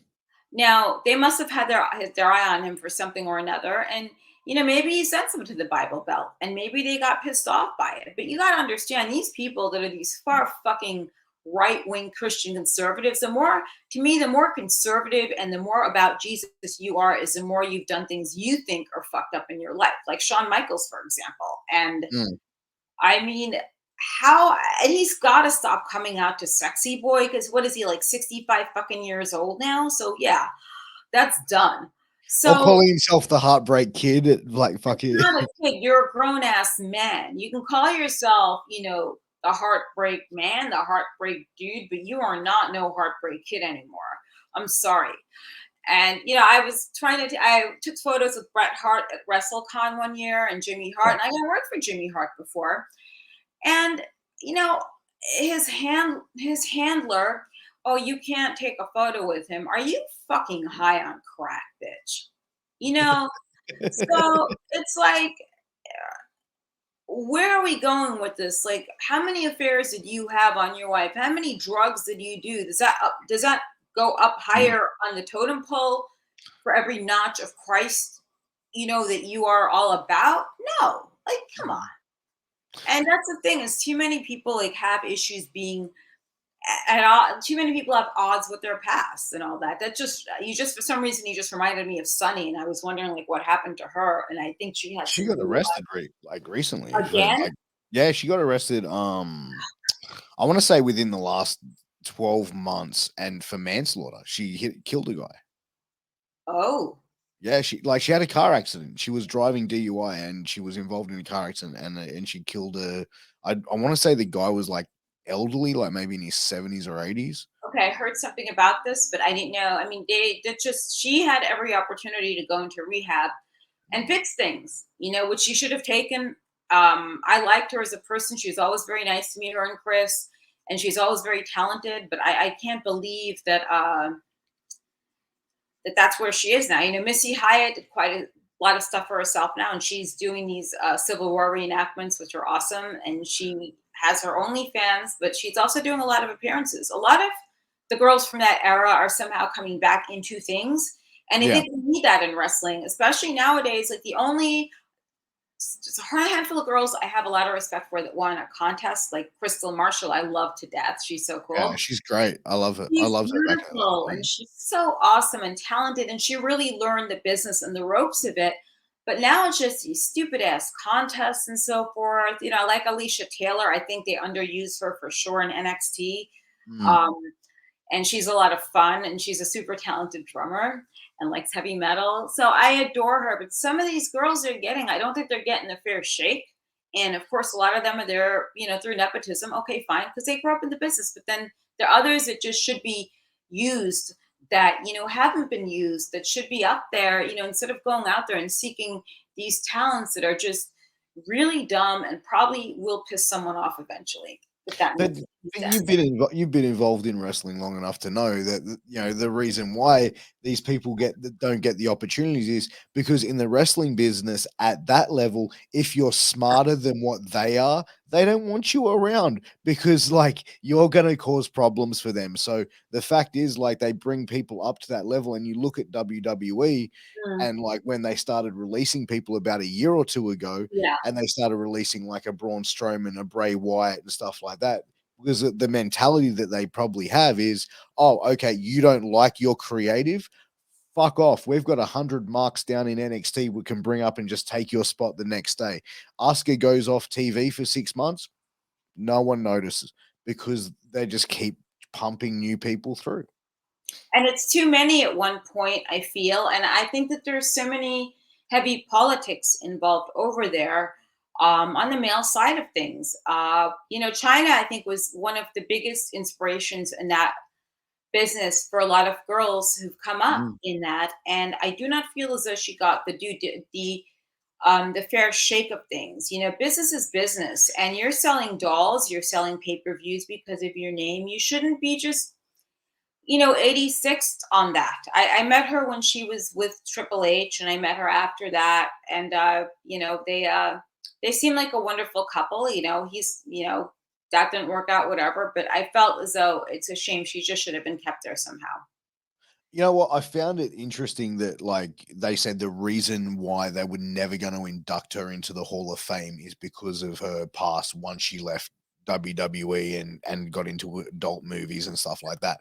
Now they must have had their eye on him for something or another, and maybe he sent them to the Bible Belt, and maybe they got pissed off by it. But you got to understand, these people that are these far fucking right wing Christian conservatives. The more conservative and the more about Jesus you are, is the more you've done things you think are fucked up in your life, like Shawn Michaels, for example. And Mm. I mean, how, and he's got to stop coming out to sexy boy, because what is he, like 65 fucking years old now? So yeah, that's done. Or So calling himself the Heartbreak Kid, like fucking. not a kid, you're a grown ass man. You can call yourself, the heartbreak man, the heartbreak dude, but you are not no heartbreak kid anymore. I'm sorry. And I took photos with Bret Hart at WrestleCon one year, and Jimmy Hart, Yeah. and I had worked for Jimmy Hart before. And you know, his handler, oh, you can't take a photo with him. Are you fucking high on crack, bitch? You know, so it's like, where are we going with this? Like, how many affairs did you have on your wife? How many drugs did you do? Does that go up Mm. higher on the totem pole for every notch of Christ, that you are all about? No. Like, come on. And that's the thing, is too many people like have issues being at all. Too many people have odds with their past and all that. That just, for some reason, you just reminded me of Sunny, and I was wondering like what happened to her, and I think she had She some got arrested recently for again. like, yeah, she got arrested. I want to say within the last 12 months, and for manslaughter. She killed a guy. Oh, Yeah, she had a car accident. She was driving DUI and she was involved in a car accident, and she killed a. I want to say the guy was like elderly, like maybe in his 70s or 80s. okay. I heard something about this, but I didn't know. I mean, she had every opportunity to go into rehab and fix things, which she should have taken. I liked her as a person. She was always very nice to me, her and Chris, and she's always very talented. But I can't believe that's where she is now. Missy Hyatt did quite a lot of stuff for herself now, and she's doing these Civil War reenactments, which are awesome. And she has her OnlyFans, but she's also doing a lot of appearances. A lot of the girls from that era are somehow coming back into things, and I Yeah, think we need that in wrestling, especially nowadays. Like, the only just a handful of girls I have a lot of respect for that won a contest, like Crystal Marshall, I love to death. She's so yeah, cool. she's great. I love it. I She's loved her back in beautiful, the and day. she's so awesome and talented, and she really learned the business and the ropes of it. But now it's just these stupid ass contests and so forth. Like Alicia Taylor, I think they underused her for sure in NXT. Mm. Um, and she's a lot of fun, and she's a super talented drummer and likes heavy metal. So I adore her. But some of these girls I don't think they're getting a fair shake. And of course, a lot of them are there, through nepotism. Okay, fine, because they grew up in the business. But then there are others that just should be used, that, haven't been used, that should be up there, instead of going out there and seeking these talents that are just really dumb and probably will piss someone off eventually. But that But makes but sense. you've been involved in wrestling long enough to know that the reason why these people don't get the opportunities is because in the wrestling business at that level, if you're smarter than what they are, they don't want you around because like you're going to cause problems for them. So the fact is like they bring people up to that level, and you look at WWE Mm, and like when they started releasing people about a year or two ago, yeah. and they started releasing like a Braun Strowman, a Bray Wyatt and stuff like that, because the mentality that they probably have is, oh, okay, you don't like your creative, fuck off. We've got 100 marks down in NXT we can bring up and just take your spot the next day. Asuka goes off TV for 6 months. No one notices because they just keep pumping new people through. And it's too many at one point, I feel. And I think that there's so many heavy politics involved over there, on the male side of things. China, I think, was one of the biggest inspirations in that business for a lot of girls who've come up Mm. in that. And I do not feel as though she got the fair shake of things. Business is business, and you're selling dolls, you're selling pay-per-views because of your name. You shouldn't be just 86th on that. I met her when she was with Triple H, and I met her after that. And they seem like a wonderful couple. That didn't work out, whatever. But I felt as though it's a shame. She just should have been kept there somehow. You know what? I found it interesting that like they said the reason why they were never going to induct her into the Hall of Fame is because of her past once she left WWE and got into adult movies and stuff like that.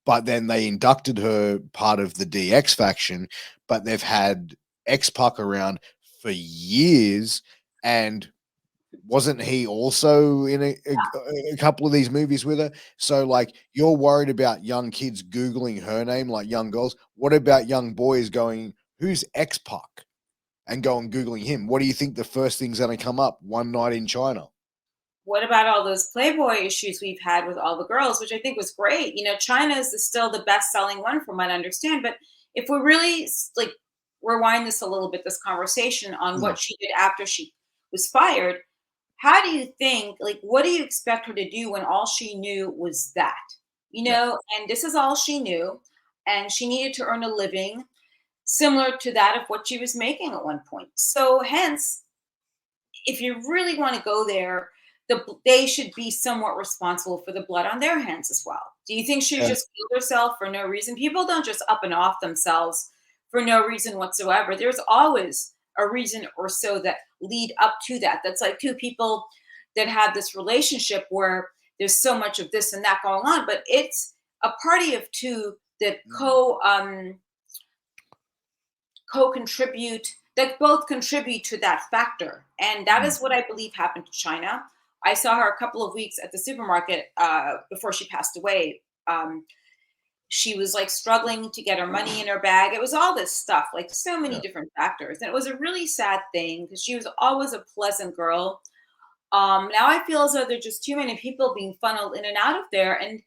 But then they inducted her part of the DX faction, but they've had X-Pac around for years, and wasn't he also in a couple of these movies with her? So, like, you're worried about young kids Googling her name, like young girls. What about young boys going, who's X-Pac? And going Googling him. What do you think the first thing's going to come up? One Night in China. What about all those Playboy issues we've had with all the girls, which I think was great? China is still the best-selling one, from what I understand. But if we really like rewind this a little bit, this conversation on Mm, what she did after she was fired, how do you think, like, what do you expect her to do when all she knew was that? yeah. And this is all she knew, and she needed to earn a living similar to that of what she was making at one point. So, hence, if you really want to go there, they should be somewhat responsible for the blood on their hands as well. Do you think she Yeah. just killed herself for no reason? People don't just up and off themselves for no reason whatsoever. There's always a reason or so that lead up to that. That's like two people that have this relationship where there's so much of this and that going on, but it's a party of two that Mm, co-contribute, that both contribute to that factor. And that mm, is what I believe happened to China. I saw her a couple of weeks at the supermarket before she passed away. She was like struggling to get her money in her bag. It was all this stuff, like so many yeah. different factors. And it was a really sad thing because she was always a pleasant girl. Now I feel as though there's just too many people being funneled in and out of there. And,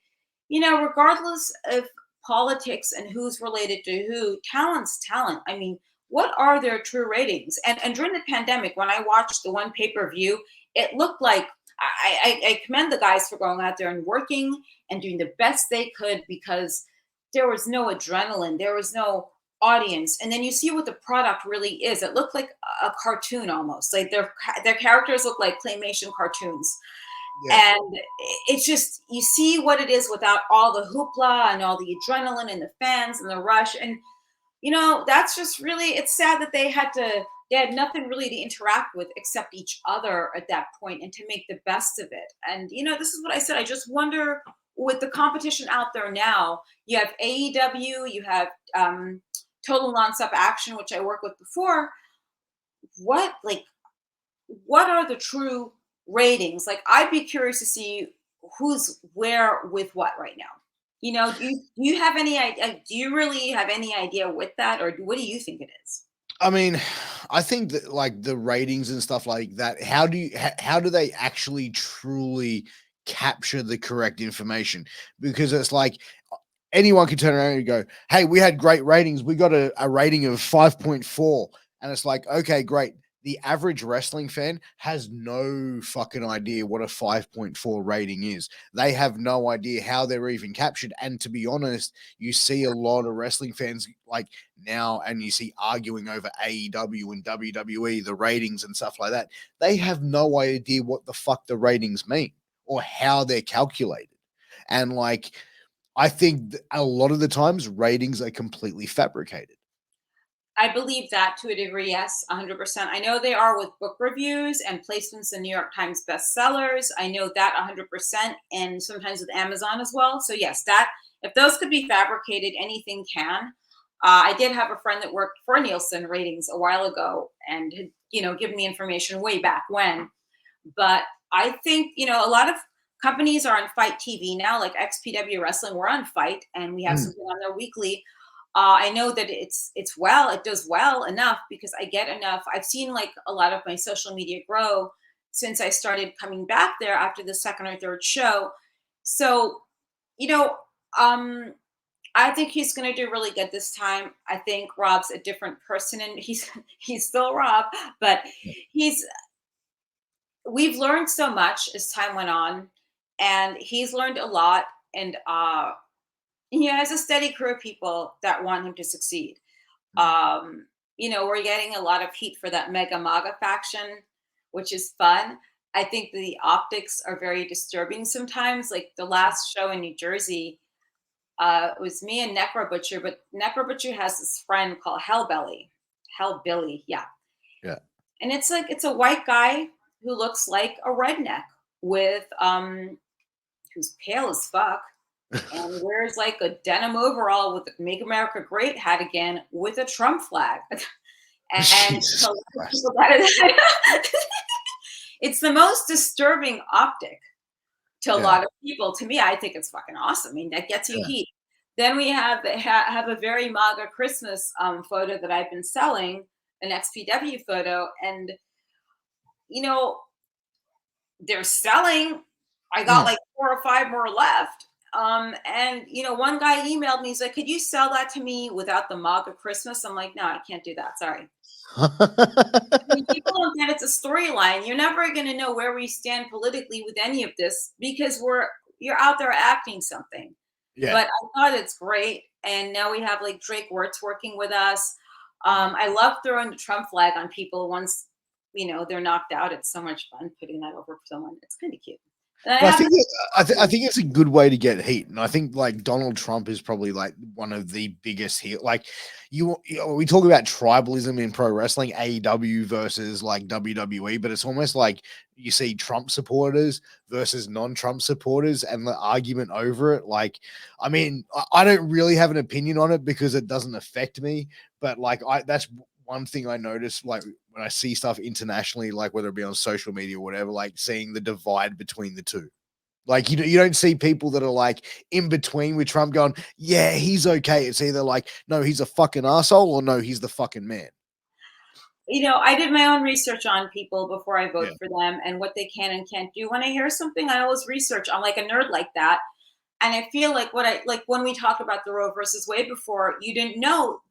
regardless of politics and who's related to who, talent's talent. I mean, what are their true ratings? And during the pandemic, when I watched the one pay-per-view, it looked like I commend the guys for going out there and working and doing the best they could, because there was no adrenaline, there was no audience. And then you see what the product really is. It looked like a cartoon almost. Like their characters look like claymation cartoons. Yeah. And it's just, you see what it is without all the hoopla and all the adrenaline and the fans and the rush. And that's just really, it's sad that they had nothing really to interact with except each other at that point, and to make the best of it. And this is what I said, I just wonder, with the competition out there now, you have AEW, you have Total Nonstop Action, which I worked with before. What are the true ratings? Like, I'd be curious to see who's where with what right now. Do you have any idea? Do you really have any idea with that, or what do you think it is? I mean, I think that like the ratings and stuff like that, how do they actually truly capture the correct information? Because it's like anyone can turn around and go, "Hey, we had great ratings. We got a rating of 5.4." And it's like, okay, great. the average wrestling fan has no fucking idea what a 5.4 rating is. They have no idea how they're even captured. And to be honest, you see a lot of wrestling fans like now, and you see arguing over AEW and WWE, the ratings and stuff like that. They have no idea what the fuck the ratings mean or how they're calculated. And like, I think a lot of the times ratings are completely fabricated. I believe that to a degree, yes, 100%. I know they are with book reviews and placements in New York Times bestsellers. I know that 100%, and sometimes with Amazon as well. So yes, that if those could be fabricated, anything can. I did have a friend that worked for Nielsen ratings a while ago and had, given me information way back when. But I think, a lot of companies are on Fight TV now, like XPW Wrestling. We're on Fight, and we have something on there weekly. I know that it does well enough because I get enough. I've seen like a lot of my social media grow since I started coming back there after the second or third show. So, you know, um, I think he's going to do really good this time. I think Rob's a different person, and he's still Rob, but he's we've learned so much as time went on, and he's learned a lot, and he has a steady crew of people that want him to succeed. We're getting a lot of heat for that Mega MAGA faction, which is fun. I think the optics are very disturbing sometimes. Like the last show in New Jersey, it was me and Necro Butcher, but Necro Butcher has this friend called Hellbilly, yeah. Yeah. And it's a white guy who looks like a redneck with who's pale as fuck and wears like a denim overall with the Make America Great hat again with a Trump flag. And it's the most disturbing optic to a lot of people. To me, I think it's fucking awesome. I mean, that gets you heat. Then we have a very MAGA Christmas photo that I've been selling, an XPW photo, and they're selling. I got like 4 or 5 more left. And one guy emailed me. He's like, "Could you sell that to me without the MAGA Christmas?" I'm like, "No, I can't do that. Sorry." I mean, people don't get it's a storyline. You're never going to know where we stand politically with any of this because you're out there acting something. Yeah. But I thought it's great, and now we have like Drake Wirtz working with us. I love throwing the Trump flag on people once they're knocked out. It's so much fun putting that over someone. It's kind of cute. I think it's a good way to get heat, and I think like Donald Trump is probably like one of the biggest heat. Like we talk about tribalism in pro wrestling, AEW versus like WWE, but it's almost like you see Trump supporters versus non-Trump supporters, and the argument over it. Like, I mean, I don't really have an opinion on it because it doesn't affect me, but like that's one thing I notice, like when I see stuff internationally, like whether it be on social media or whatever, like seeing the divide between the two. Like you don't see people that are like in between with Trump going, yeah, he's okay. It's either like, no, he's a fucking asshole, or no, he's the fucking man. I did my own research on people before I vote for them and what they can and can't do. When I hear something, I always research. I'm like a nerd like that. And I feel like when we talked about the Roe versus Wade before, you didn't know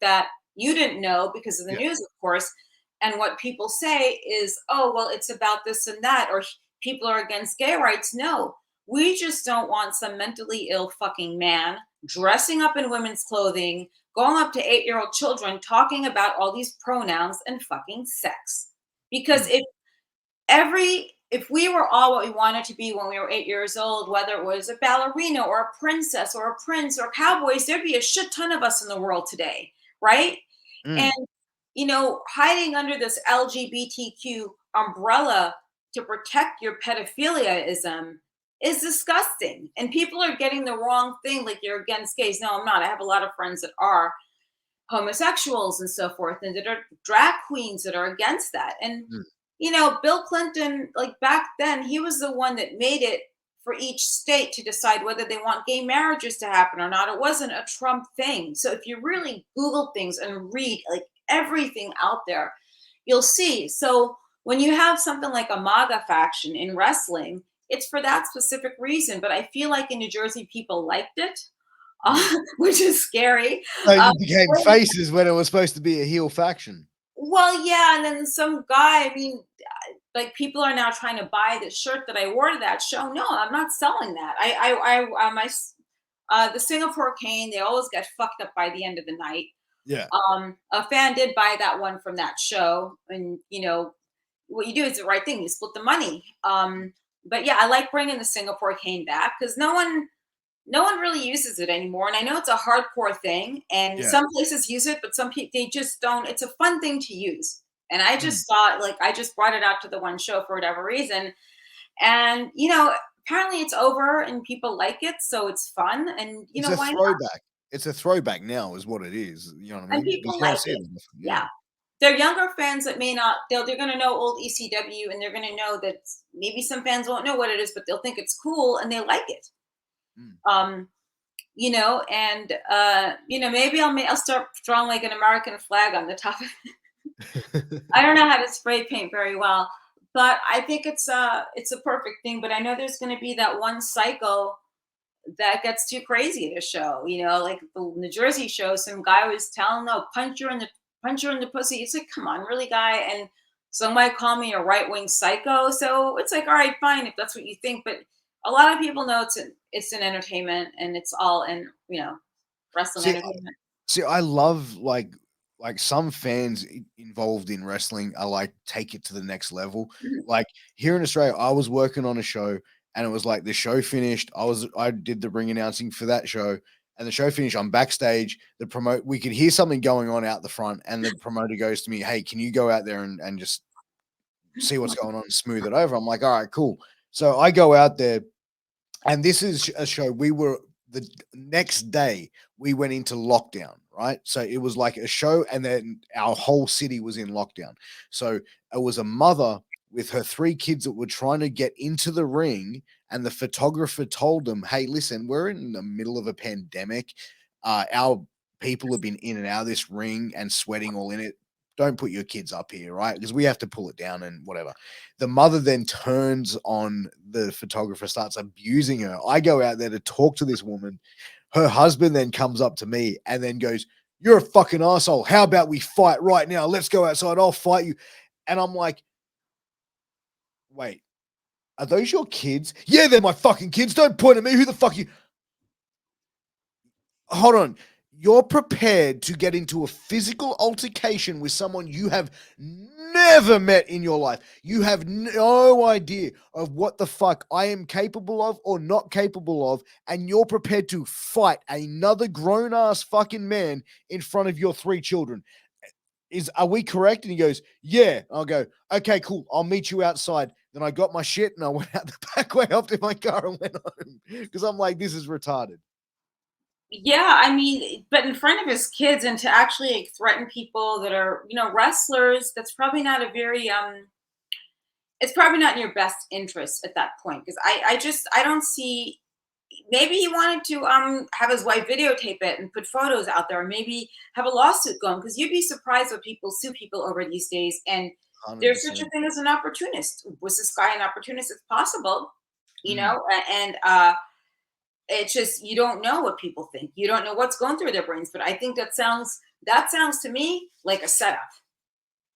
because of the news, of course. And what people say is, oh, well, it's about this and that, or people are against gay rights. No, we just don't want some mentally ill fucking man dressing up in women's clothing, going up to 8-year-old children, talking about all these pronouns and fucking sex. Because if we were all what we wanted to be when we were 8 years old, whether it was a ballerina or a princess or a prince or cowboys, there'd be a shit ton of us in the world today, right? And hiding under this LGBTQ umbrella to protect your pedophiliaism is disgusting. And people are getting the wrong thing, like you're against gays. No, I'm not. I have a lot of friends that are homosexuals and so forth, and that are drag queens that are against that. And Bill Clinton, like back then, he was the one that made it for each state to decide whether they want gay marriages to happen or not. It wasn't a Trump thing. So if you really Google things and read like everything out there, you'll see. So when you have something like a MAGA faction in wrestling, it's for that specific reason. But I feel like in New Jersey, people liked it, which is scary. So you became faces when it was supposed to be a heel faction. Well, yeah, and then some guy, I mean, like people are now trying to buy the shirt that I wore to that show. No, I'm not selling that. The Singapore cane, they always get fucked up by the end of the night. Yeah. A fan did buy that one from that show, and what you do is the right thing. You split the money. But yeah, I like bringing the Singapore cane back because no one really uses it anymore. And I know it's a hardcore thing, and Yeah. some places use it, but some people they just don't. It's a fun thing to use. And I Mm. just thought, like, I just brought it out to the one show for whatever reason. And apparently it's over and people like it, so it's fun. And It's a why not? throwback. It's a throwback now is what it is. You know what I And mean? You people don't like see it it. enough. Yeah. Yeah. They're younger fans that may not they're going to know old ECW, and they're going to know that maybe some fans won't know what it is, but they'll think it's cool and they like it. Mm. Um, and maybe I'll start drawing like an American flag on the top of it. I don't know how to spray paint very well, but I think it's a perfect thing. But I know there's going to be that one psycho that gets too crazy at a show. Like the New Jersey show, some guy was telling, "No, punch her in the pussy." It's like, come on, really, guy? And some might call me a right wing psycho. So it's like, all right, fine, if that's what you think. But a lot of people know it's an entertainment, and it's all in wrestling See, entertainment. See, I love like some fans involved in wrestling are like take it to the next level. Mhm. Like here in Australia, I was working on a show and it was like the show finished. I did the ring announcing for that show and the show finished. I'm backstage. We could hear something going on out the front, and the promoter goes to me, "Hey, can you go out there and just see what's going on and smooth it over?" I'm like, "All right, cool." So I go out there, and this is a show the next day we went into lockdown, right? So it was like a show, and then our whole city was in lockdown. So it was a mother with her 3 kids that were trying to get into the ring, and the photographer told them, "Hey, listen, we're in the middle of a pandemic. Our people have been in and out of this ring and sweating all in it. Don't put your kids up here, right? Because we have to pull it down and whatever." The mother then turns on the photographer, starts abusing her. I go out there to talk to this woman. Her husband then comes up to me and then goes, "You're a fucking asshole. How about we fight right now? Let's go outside. I'll fight you." And I'm like, "Wait, are those your kids?" "Yeah, they're my fucking kids. Don't point at me. Who the fuck you?" Hold on. You're prepared to get into a physical altercation with someone you have never met in your life. You have no idea of what the fuck I am capable of or not capable of, and you're prepared to fight another grown ass fucking man in front of your 3 children. Are we correct? And he goes, "Yeah." I'll go, "Okay, cool. I'll meet you outside." Then I got my shit and I went out the back way up to my car and went home because I'm like, this is retarded. Yeah, I mean, but in front of his kids, and to actually like, threaten people that are, wrestlers, that's probably not a very it's probably not in your best interest at that point. Because I don't see, maybe he wanted to have his wife videotape it and put photos out there, or maybe have a lawsuit going, because you'd be surprised what people sue people over these days. And there's such a 100%. thing as an opportunist. Was this guy an opportunist? It's possible, Mm. and it's just, you don't know what people think. You don't know what's going through their brains. But I think that sounds to me like a setup.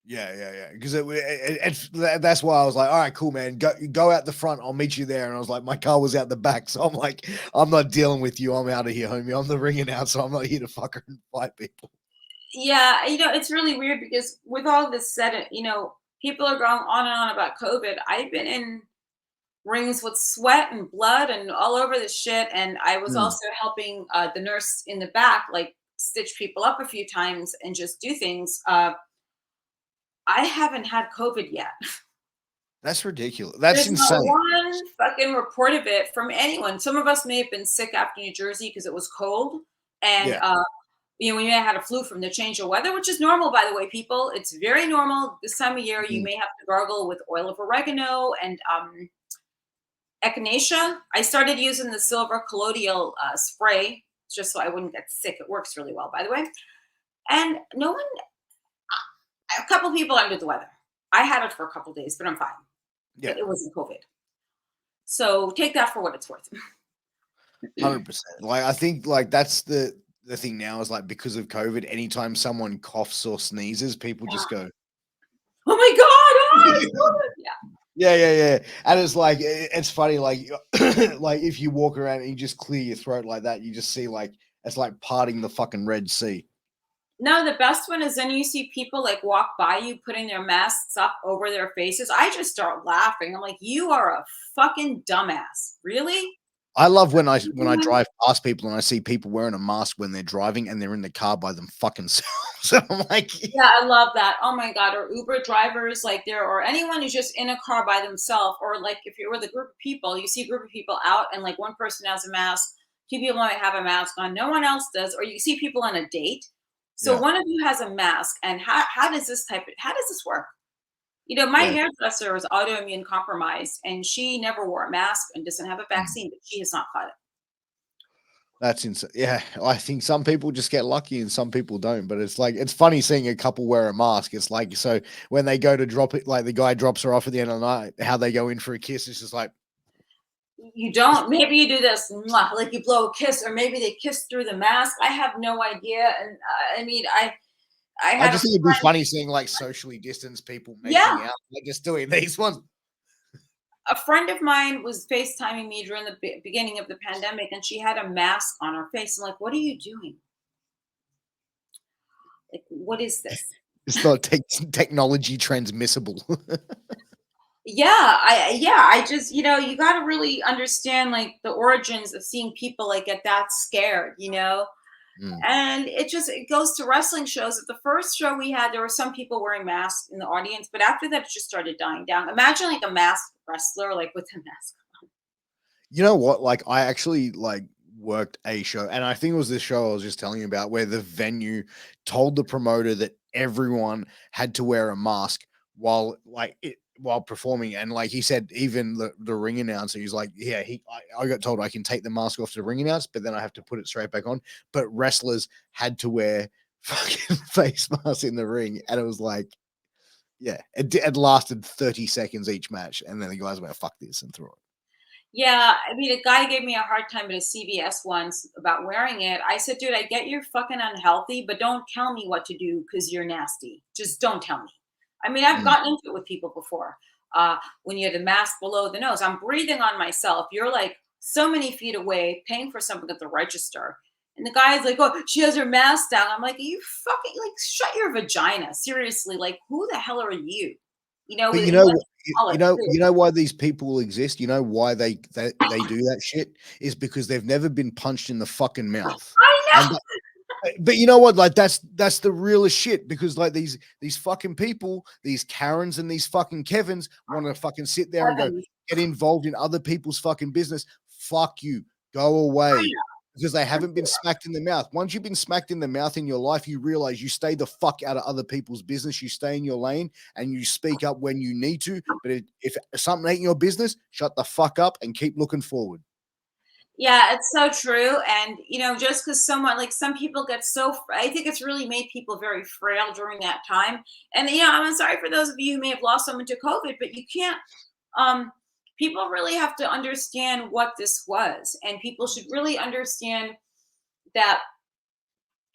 Yeah. Because that's why I was like, "All right, cool, man. Go out the front. I'll meet you there." And I was like, my car was out the back, so I'm like, "I'm not dealing with you. I'm out of here, homie. I'm the ringing out, so I'm not here to fucking fight people." Yeah, it's really weird because with all this said, people are going on and on about COVID. I've been in rings with sweat and blood and all over the shit, and I was Mm. also helping the nurse in the back, like stitch people up a few times and just do things. I haven't had COVID yet. That's ridiculous. That's There's not insane. one fucking report of it from anyone. Some of us may have been sick after New Jersey because it was cold, and Yeah. we may have had a flu from the change of weather, which is normal, by the way, people. It's very normal this time of year. You Mm. may have to gargle with oil of oregano and echinacea. I started using the silver colloidal spray just so I wouldn't get sick. It works really well, by the way. And no one, a couple people under the weather. I had it for a couple days, but I'm fine. Yeah. But it wasn't COVID. So take that for what it's worth. 100%. Like I think like that's the thing now is like because of COVID, anytime someone coughs or sneezes, people just go, oh my god, oh, yeah. Yeah. And it's like it's funny, like like if you walk around and you just clear your throat like that, you just see like it's like parting the fucking Red Sea. No, the best one is then you see people like walk by you putting their masks up over their faces. I just start laughing. I'm like, you are a fucking dumbass. Really? I love when I drive past people and I see people wearing a mask when they're driving and they're in the car by them fucking selves. I'm like, yeah, I love that. Oh my god, or Uber drivers like there, or anyone who's just in a car by themselves, or like if you're with a group of people, you see a group of people out and like one person has a mask, two people might have a mask on, no one else does, or you see people on a date. So yeah, one of you has a mask, and how does this work? You know, my yeah. hairdresser is autoimmune compromised, and she never wore a mask and doesn't have a vaccine, but she has not caught it. That's insane. Yeah, I think some people just get lucky and some people don't. But it's like it's funny seeing a couple wear a mask. It's like so when they go to drop it, like the guy drops her off at the end of the night, how they go in for a kiss. It's just like You don't. Maybe you do this, mwah, like you blow a kiss, or maybe they kiss through the mask. I have no idea. And I mean, I I had a just think it'd be friend. funny seeing like socially distanced people making Yeah, out, like just doing these ones. a friend of mine was FaceTiming me during the beginning of the pandemic, and she had a mask on her face. I'm like, what are you doing? Like, what is this? It's not technology transmissible. I just, you got to really understand like the origins of seeing people like get that scared, Mm. and it goes to wrestling shows. At the first show we had, there were some people wearing masks in the audience, but after that it just started dying down. Imagine like a masked wrestler like with a mask. You know what? Like I actually like worked a show, and I think it was this show I was just telling you about, where the venue told the promoter that everyone had to wear a mask while performing. And like he said, even the ring announcer, he's like, yeah, I got told I can take the mask off to the ring announce, but then I have to put it straight back on. But wrestlers had to wear fucking face masks in the ring, and it was like, yeah, it lasted 30 seconds each match, and then the guys went, fuck this, and threw it. Yeah, I mean, a guy gave me a hard time at a CVS once about wearing it. I said, dude, I get you're fucking unhealthy, but don't tell me what to do because you're nasty. Just don't tell me. I mean, I've Mm. gotten into it with people before. When you have the mask below the nose, I'm breathing on myself. You're like so many feet away, paying for something at the register. And the guy's like, oh, she has her mask down. I'm like, you fucking, like, shut your vagina. Seriously, like, who the hell are you? But And let's call it you know why these people exist? You know why they do that shit is because they've never been punched in the fucking mouth. I know. And but you know what? Like that's the realest shit, because like these fucking people, these Karens and these fucking Kevins want to fucking sit there and go get involved in other people's fucking business. Fuck you. Go away. Because they haven't been smacked in the mouth. Once you've been smacked in the mouth in your life, you realize you stay the fuck out of other people's business. You stay in your lane and you speak up when you need to. But if something ain't your business, shut the fuck up and keep looking forward. Yeah, it's so true. And, just because someone, like some people get so, I think it's really made people very frail during that time. And, I'm sorry for those of you who may have lost someone to COVID, but you can't, people really have to understand what this was. And people should really understand that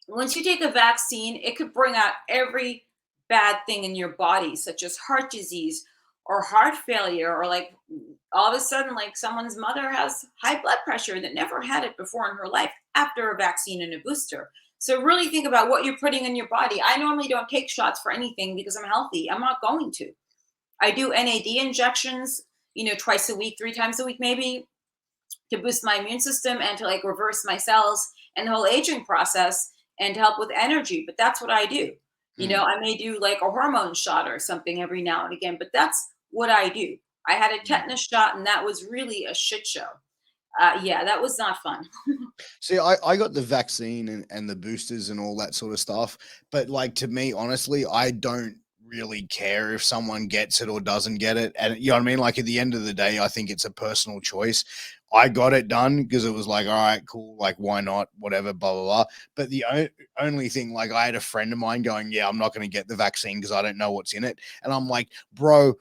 once you take a vaccine, it could bring out every bad thing in your body, such as heart disease or heart failure, or like all of a sudden, like someone's mother has high blood pressure that never had it before in her life after a vaccine and a booster. So really think about what you're putting in your body. I normally don't take shots for anything because I'm healthy. I'm not going to. I do NAD injections, twice a week, 3 times a week, maybe, to boost my immune system and to like reverse my cells and the whole aging process and to help with energy. But that's what I do. I may do like a hormone shot or something every now and again, but that's what I do. I had a tetanus shot, and that was really a shit show. Yeah, that was not fun. See, I got the vaccine and the boosters and all that sort of stuff. But like, to me, honestly, I don't really care if someone gets it or doesn't get it. And you know what I mean? Like at the end of the day, I think it's a personal choice. I got it done because it was like, all right, cool. Like, why not? Whatever, blah, blah, blah. But the only thing, like I had a friend of mine going, yeah, I'm not going to get the vaccine because I don't know what's in it. And I'm like, bro,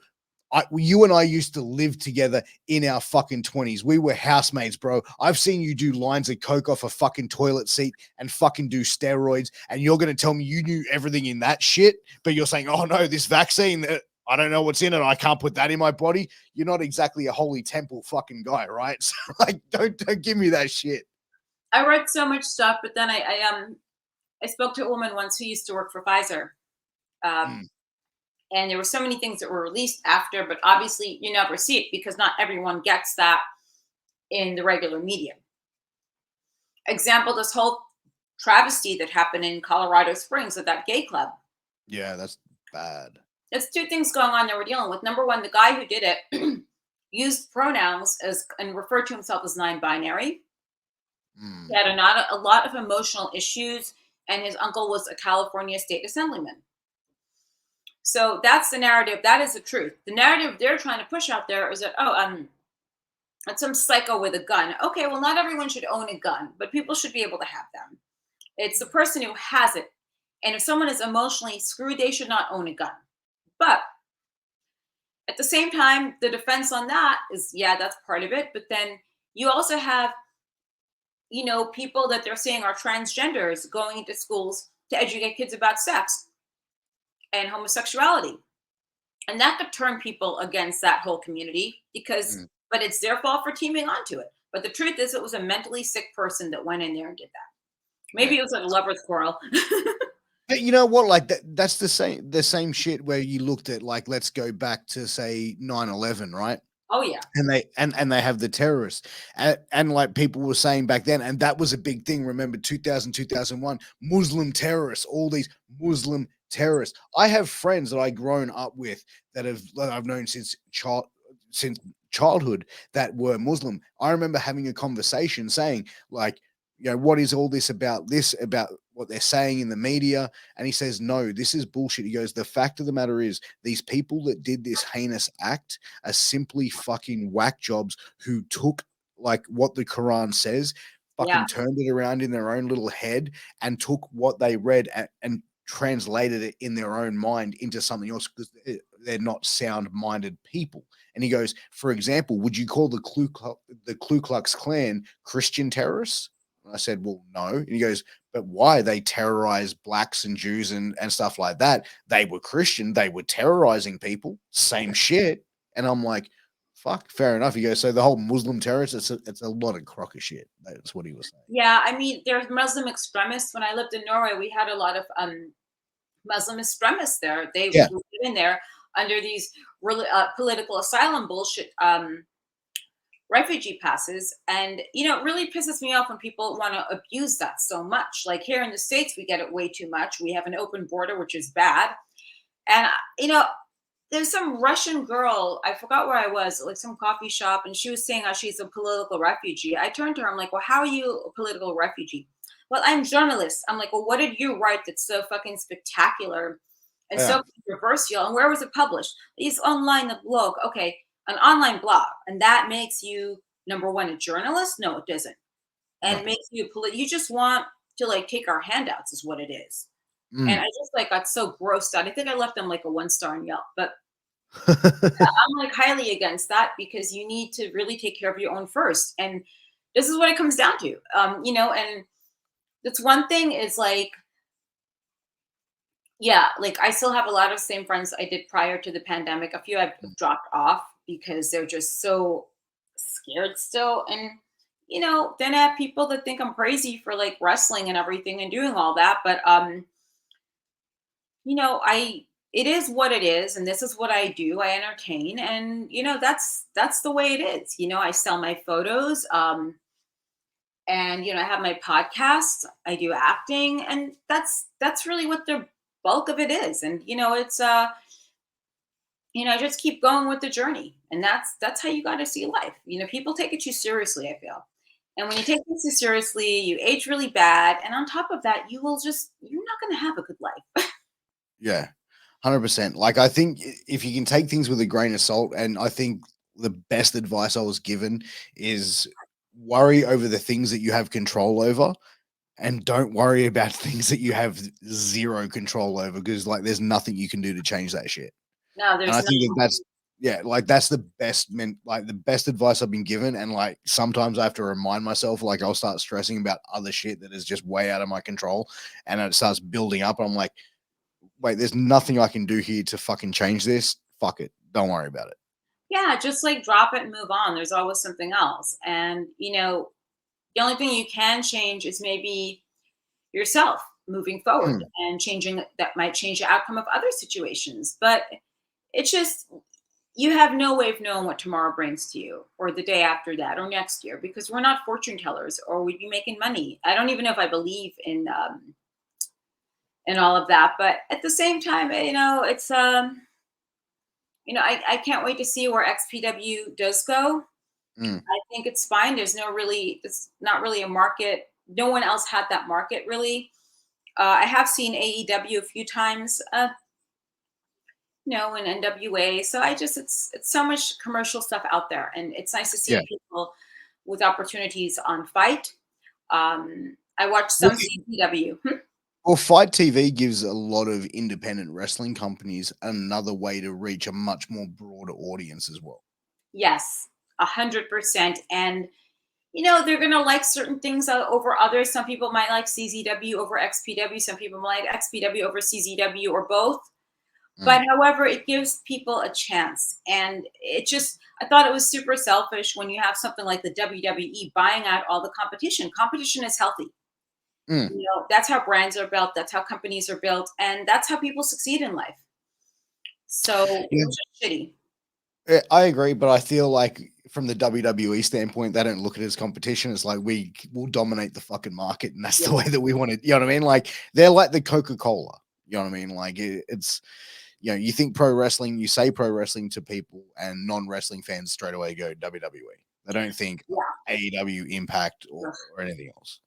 You and I used to live together in our fucking 20s. We were housemates, bro. I've seen you do lines of coke off a fucking toilet seat and fucking do steroids, and you're going to tell me you knew everything in that shit, but you're saying, oh no, this vaccine, I don't know what's in it. I can't put that in my body. You're not exactly a holy temple fucking guy, right? So, like, don't give me that shit. I read so much stuff, but then I spoke to a woman once who used to work for Pfizer. And there were so many things that were released after, but obviously you never see it because not everyone gets that in the regular media. Example, this whole travesty that happened in Colorado Springs at that gay club. Yeah, that's bad. There's two things going on that we're dealing with. Number one, the guy who did it used pronouns as and referred to himself as non-binary. He had a lot of emotional issues, and his uncle was a California state assemblyman. So that's the narrative. That is the truth. The narrative they're trying to push out there is that, that's some psycho with a gun. Okay, well, not everyone should own a gun, but people should be able to have them. It's the person who has it. And if someone is emotionally screwed, they should not own a gun. But at the same time, the defense on that is, yeah, that's part of it. But then you also have, people that they're saying are transgenders going into schools to educate kids about sex and homosexuality. And that could turn people against that whole community but it's their fault for teaming onto it. But the truth is it was a mentally sick person that went in there and did that. Maybe it was like a lover's quarrel. But you know what? Like that's the same shit where you looked at, like, let's go back to say 9/11, right? Oh yeah. And they have the terrorists, and like people were saying back then, and that was a big thing. Remember 2000, 2001, Muslim terrorists, all these Muslim terrorists. I have friends that I grown up with that I've known since childhood that were Muslim. I remember having a conversation saying, like, what is all this about what they're saying in the media? And he says, no, this is bullshit. He goes, the fact of the matter is these people that did this heinous act are simply fucking whack jobs who took, like, what the Quran says, fucking turned it around in their own little head and took what they read and translated it in their own mind into something else because they're not sound-minded people. And he goes, for example, would you call the Ku Klux Klan Christian terrorists? And I said, well, no. And he goes, but why? They terrorized blacks and Jews and stuff like that. They were Christian. They were terrorizing people. Same shit. And I'm like, fuck, fair enough. He goes, so the whole Muslim terrorists, it's a lot of crock of shit. That's what he was saying. Yeah, I mean, there's Muslim extremists. When I lived in Norway, we had a lot of Muslim extremists there. They were in there under these political asylum bullshit refugee passes. And, it really pisses me off when people want to abuse that so much. Like here in the States, we get it way too much. We have an open border, which is bad. And, there's some Russian girl, I forgot where I was, like some coffee shop, and she was saying how she's a political refugee. I turned to her, I'm like, well, how are you a political refugee? Well, I'm a journalist. I'm like, well, what did you write that's so fucking spectacular and so controversial? And where was it published? It's online, a blog. Okay, an online blog. And that makes you, number one, a journalist? No, it doesn't. And it makes you, you just want to, like, take our handouts is what it is. And I just, like, got so grossed out. I think I left them, like, a 1-star in Yelp. But I'm, like, highly against that because you need to really take care of your own first. And this is what it comes down to. And that's one thing is, like, like, I still have a lot of same friends I did prior to the pandemic. A few I've dropped off because they're just so scared still. And, then I have people that think I'm crazy for, like, wrestling and everything and doing all that. But, it is what it is. And this is what I do. I entertain. And, that's the way it is. I sell my photos. And, I have my podcast, I do acting, and that's really what the bulk of it is. And, it's, just keep going with the journey. And that's how you got to see life. People take it too seriously, I feel. And when you take it too seriously, you age really bad. And on top of that, you're not going to have a good life. Yeah, 100%. Like, I think if you can take things with a grain of salt, and I think the best advice I was given is worry over the things that you have control over and don't worry about things that you have zero control over, because, like, there's nothing you can do to change that shit. No, there's and I think Yeah, like that's the best the best advice I've been given. And like sometimes I have to remind myself, like I'll start stressing about other shit that is just way out of my control, and it starts building up. And I'm like, wait, there's nothing I can do here to fucking change this. Fuck it. Don't worry about it. Yeah, just like drop it and move on. There's always something else. And, the only thing you can change is maybe yourself moving forward, Mm, and changing that might change the outcome of other situations. But it's just, you have no way of knowing what tomorrow brings to you, or the day after that, or next year, because we're not fortune tellers, or we'd be making money. I don't even know if I believe in all of that. But at the same time, it's I can't wait to see where XPW does go. mm. I think it's fine. It's not really a market. No one else had that market really. I have seen AEW a few times, in NWA. So it's so much commercial stuff out there, and it's nice to Yeah. see people with opportunities on Fight. I watched Well, some CPW. well, Fight TV gives a lot of independent wrestling companies another way to reach a much more broader audience as well. Yes, 100%. And they're gonna like certain things over others. Some people might like CZW over XPW. Some people might like XPW over CZW, or both. Mm. But however, it gives people a chance. And I thought it was super selfish when you have something like the WWE buying out all the competition. Competition is healthy. Mm. That's how brands are built. That's how companies are built. And that's how people succeed in life. So it Yeah, was just shitty. I agree, but I feel like from the WWE standpoint, they don't look at it as competition. It's like we will dominate the fucking market, and that's Yeah. the way that we want it. You know what I mean? Like they're like the Coca-Cola. You know what I mean? Like it's you think pro wrestling, you say pro wrestling to people, and non-wrestling fans straight away go WWE. They don't think Yeah. AEW, Impact, or anything else.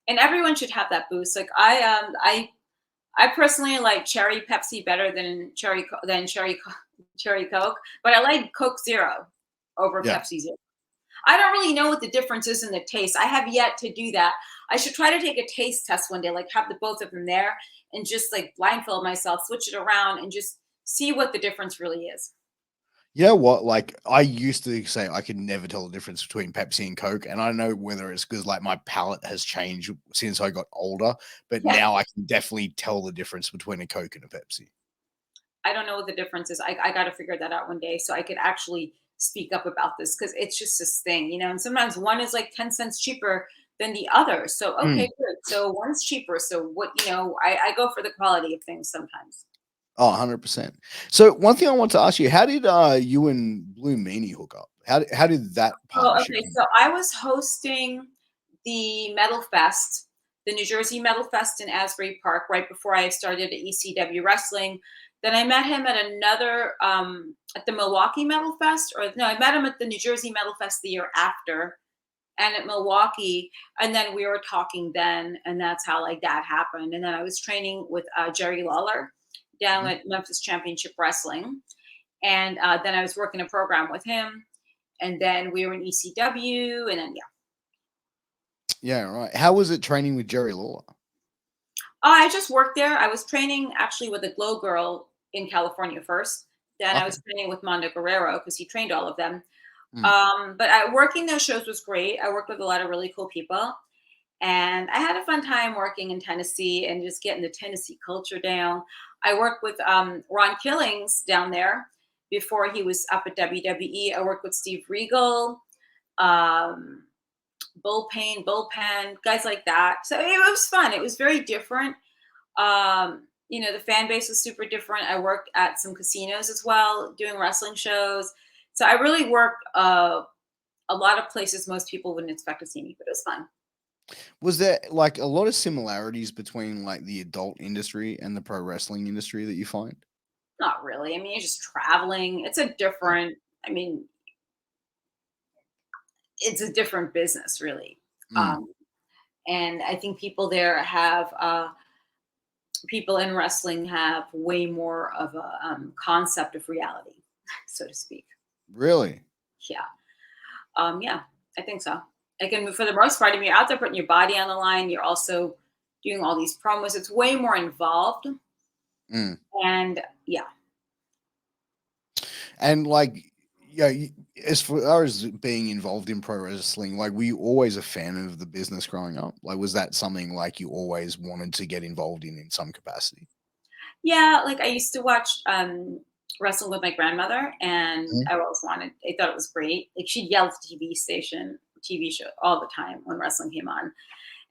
And everyone should have that boost. Like I personally like cherry Pepsi better cherry Coke, but I like Coke Zero over Yeah. Pepsi Zero. I don't really know what the difference is in the taste. I have yet to do that. I should try to take a taste test one day, like have the both of them there, and just like blindfold myself, switch it around, and just see what the difference really is. You know what? Like I used to say I could never tell the difference between Pepsi and Coke, and I don't know whether it's because like my palate has changed since I got older, but Yeah, now I can definitely tell the difference between a Coke and a Pepsi. I don't know what the difference is. I got to figure that out one day so I could actually speak up about this, because it's just this thing, and sometimes one is like 10 cents cheaper than the other. So, okay, Mm. good. So one's cheaper. So I go for the quality of things sometimes. Oh, 100%. So one thing I want to ask you, how did you and Blue Meanie hook up? How did that Oh, partnership okay. come So I was hosting the Metal Fest, the New Jersey Metal Fest in Asbury Park, right before I started at ECW Wrestling. Then I met him at another at the Milwaukee Metal Fest, or no, I met him at the New Jersey Metal Fest the year after, and at Milwaukee. And then we were talking then, and that's how like that happened. And then I was training with Jerry Lawler down Mhm. at Memphis Championship Wrestling, and then I was working a program with him, and then we were in ECW, and then yeah. Yeah, right. How was it training with Jerry Lawler? I just worked there. I was training actually with a Glow Girl in California first. Then I Okay. was training with Mondo Guerrero because he trained all of them. Mm. But working those shows was great. I worked with a lot of really cool people. And I had a fun time working in Tennessee and just getting the Tennessee culture down. I worked with Ron Killings down there before he was up at WWE. I worked with Steve Regal. Um, Bullpen, guys like that. So it was fun. It was very different. The fan base was super different. I worked at some casinos as well, doing wrestling shows. So I really worked a lot of places most people wouldn't expect to see me, but it was fun. Was there like a lot of similarities between like the adult industry and the pro wrestling industry that you find? Not really. I mean, you're just traveling. I mean, it's a different business, really. Mm. Um, and I think people in wrestling have way more of a concept of reality, so to speak. Really? Yeah. Yeah, I think so. Like, and for the most part, I mean, you're out there putting your body on the line. You're also doing all these promos. It's way more involved. Mm. And yeah, And like, yeah, as far as being involved in pro wrestling, like, were you always a fan of the business growing up? Like, was that something like you always wanted to get involved in some capacity? Yeah, like I used to watch wrestling with my grandmother, and Mhm. I always wanted. I thought it was great. Like she'd yell at the TV show all the time when wrestling came on,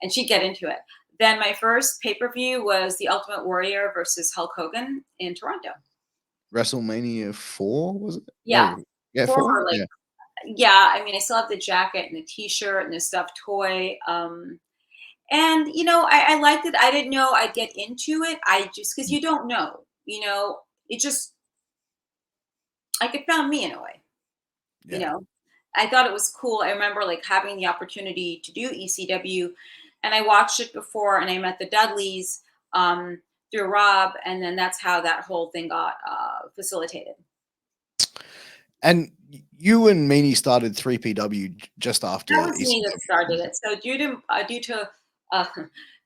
and she'd get into it. Then my first pay per view was The Ultimate Warrior versus Hulk Hogan in Toronto. WrestleMania 4, was it? Yeah, Yeah, 4? former like Yeah. yeah. I mean, I still have the jacket and the T-shirt and the stuffed toy. And I liked it. I didn't know I'd get into it. I just because Mm. you don't know, it just like it found me in a way. You Yeah. know, I thought it was cool. I remember like having the opportunity to do ECW, and I watched it before, and I met the Dudleys through Rob, and then that's how that whole thing got facilitated. And you and Meanie started 3PW just That after was me that ECW. started it. So uh,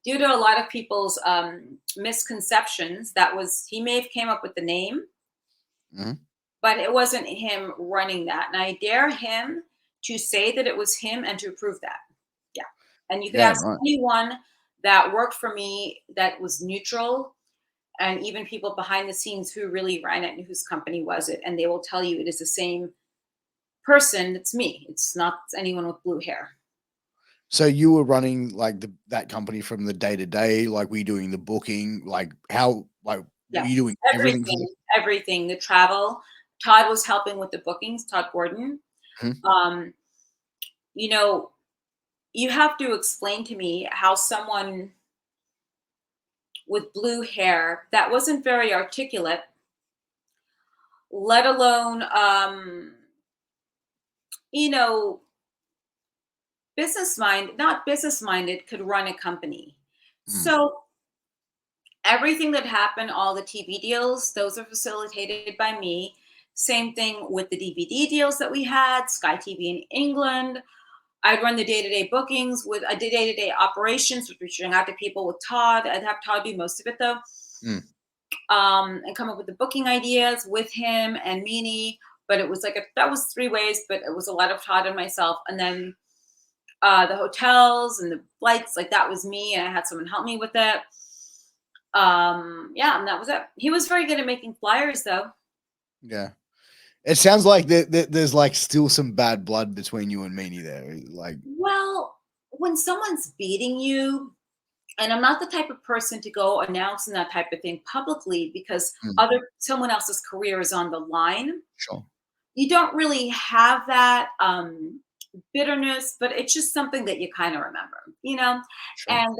due to a lot of people's misconceptions, that was he may have came up with the name, Mhm. but it wasn't him running that. And I dare him to say that it was him and to prove that. Yeah. And you could Yeah, ask right. anyone that worked for me that was neutral, and even people behind the scenes who really ran it and whose company was it. And they will tell you it is the same person. It's me. It's not anyone with blue hair. So you were running like that company from the day to day, like were you doing the booking? Like how like were Yeah. you doing everything for Everything, everything. The travel. Todd was helping with the bookings, Todd Gordon. Mhm. Um, you know, you have to explain to me how someone with blue hair that wasn't very articulate, let alone you know, not business minded, could run a company. Mm. So everything that happened, all the TV deals, those are facilitated by me. Same thing with the DVD deals that we had, Sky TV in England. I'd run the day-to-day bookings with a day-to-day operations, with reaching out to people with Todd. I'd have Todd do most of it though, Mm. and come up with the booking ideas with him and Meanie. But it was like that was three ways, but it was a lot of Todd and myself. And then the hotels and the flights, like that was me, and I had someone help me with it. Yeah, and that was it. He was very good at making flyers, though. Yeah. It sounds like there's like still some bad blood between you and Meanie there. Like, Well, when someone's beating you, and I'm not the type of person to go announcing that type of thing publicly because mm, other someone else's career is on the line. sure. You don't really have that bitterness, but it's just something that you kind of remember. Sure. And